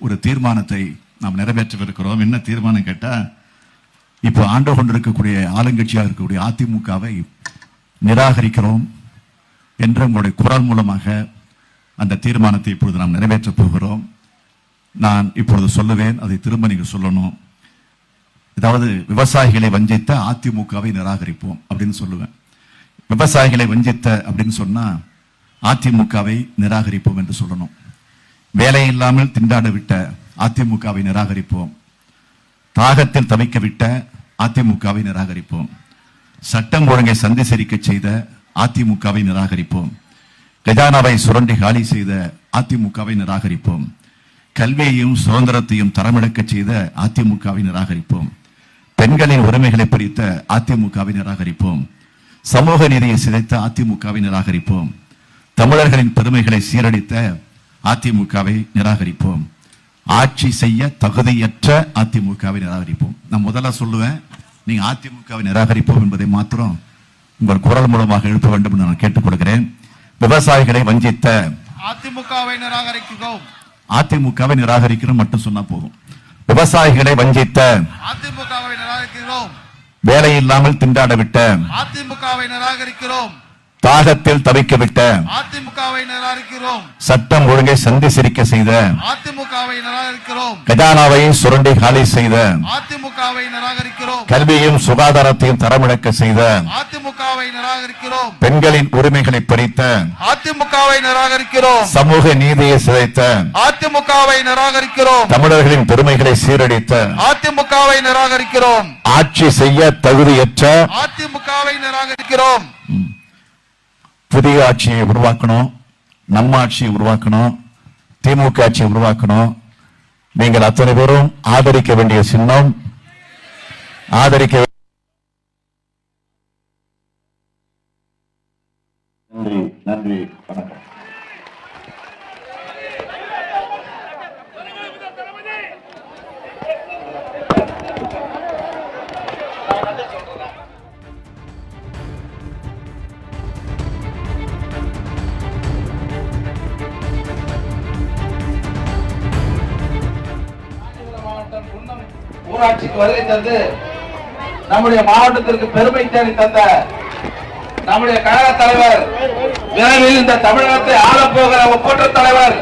ஒரு தீர்மானத்தை நாம் நிறைவேற்றவிருக்கிறோம். என்ன தீர்மானம் கேட்டா, இப்போ ஆண்டு கொண்டிருக்கக்கூடிய ஆளுங்கட்சியாக இருக்கக்கூடிய அதிமுகவை நிராகரிக்கிறோம் என்ற உங்களுடைய குரல் மூலமாக அந்த தீர்மானத்தை இப்பொழுது நாம் நிறைவேற்றப் போகிறோம். நான் இப்பொழுது சொல்லுவேன், அதை திரும்ப நீங்க சொல்லணும். அதாவது விவசாயிகளை வஞ்சித்த அதிமுகவை நிராகரிப்போம் அப்படின்னு சொல்லுவேன். விவசாயிகளை வஞ்சித்த அப்படின்னு சொன்னா அதிமுகவை நிராகரிப்போம் என்று சொல்லணும். வேலை இல்லாமல் திண்டாட விட்ட அதிமுகவை நிராகரிப்போம். தாகத்தில் தவிக்க விட்ட அதிமுகவை நிராகரிப்போம். சட்டம் ஒழுங்கை சந்தி சிரிக்க செய்த அதிமுகவை நிராகரிப்போம். கஜானாவை சுரண்டி காலி செய்த அதிமுகவை நிராகரிப்போம். கல்வியையும் சுதந்திரத்தையும் தரமிழக்க செய்த அதிமுகவை நிராகரிப்போம். பெண்களின் உரிமைகளை பறித்த அதிமுகவை நிராகரிப்போம். சமூக நீதியை சிதைத்த அதிமுகவை நிராகரிப்போம். தமிழர்களின் பெருமைகளை சீரழித்த அதிமுகவை நிராகரிப்போம். ஆட்சி செய்ய தகுதியற்ற அதிமுகவை நிராகரிப்போம். நான் முதல்ல சொல்லுவேன், நீங்க அதிமுகவை நிராகரிப்போம் என்பதை மாத்திரம் உங்கள் குரல் மூலமாக எழுப்ப வேண்டும் என்று நான் கேட்டுக்கொள்கிறேன். விவசாயிகளை வஞ்சித்த அதிமுகவை நிராகரிக்கிறோம். அதிமுகவை நிராகரிக்கிறோம் மட்டும் சொன்னா போதும். விவசாயிகளை வஞ்சித்த அதிமுகவை நிராகரிக்கிறோம். வேலை இல்லாமல் திண்டாட விட்ட அதிமுகவை நிராகரிக்கிறோம். தாகத்தில் தவிக்க விட்ட அதிமுகவை நிராகரிக்கிறோம். சட்டம் ஒழுங்கை சந்தி சிரிக்க செய்த அதிமுகவை நிராகரிக்கிறோம். கஜானாவை சுரண்டி காலி செய்த அதிமுகவை நிராகரிக்கிறோம். கல்வியும் சுகாதாரத்தையும் தரமிழக்க செய்த அதிமுகவை நிராகரிக்கிறோம். பெண்களின் உரிமைகளை பறித்த அதிமுகவை நிராகரிக்கிறோம். சமூக நீதியை சிதைத்த அதிமுகவை நிராகரிக்கிறோம். தமிழர்களின் பெருமைகளை சீரழித்த அதிமுகவை நிராகரிக்கிறோம். ஆட்சி செய்ய தகுதியற்ற அதிமுகவை நிராகரிக்கிறோம். புதிய ஆட்சியை உருவாக்கணும், நம்ம ஆட்சியை உருவாக்கணும், திமுக ஆட்சியை உருவாக்கணும். நீங்கள் அத்தனை பேரும் ஆதரிக்க வேண்டிய சின்னம், ஆதரிக்க நன்றி நன்றி வணக்கம். ஊராட்சிக்கு வருகை தந்து நம்முடைய மாவட்டத்திற்கு பெருமை தேடி தந்த நம்முடைய கழக தலைவர், விரைவில் இந்த தமிழகத்தை ஆளப்போகிற ஒப்பற்ற தலைவர்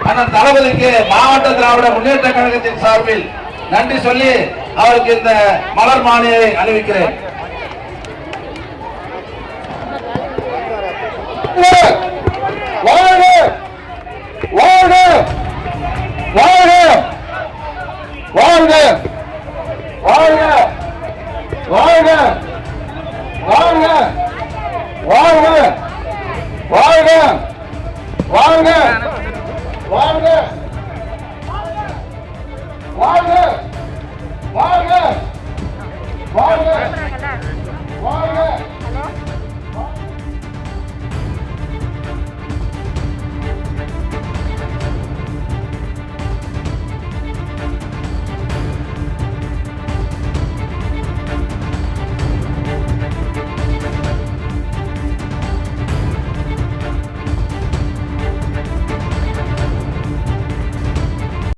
அண்ணன் தளபதிக்கு மாவட்ட திராவிட முன்னேற்ற கழகத்தின் சார்பில் நன்றி சொல்லி அவருக்கு இந்த மலர் மாலையை அணிவிக்கிறேன். வாழ்க வாழ்க வாழ்க வாழ்க வாழ்க வாழ்க வாழ்க வாழ்க வாழ்க வாழ்க வாழ்க வாழ்க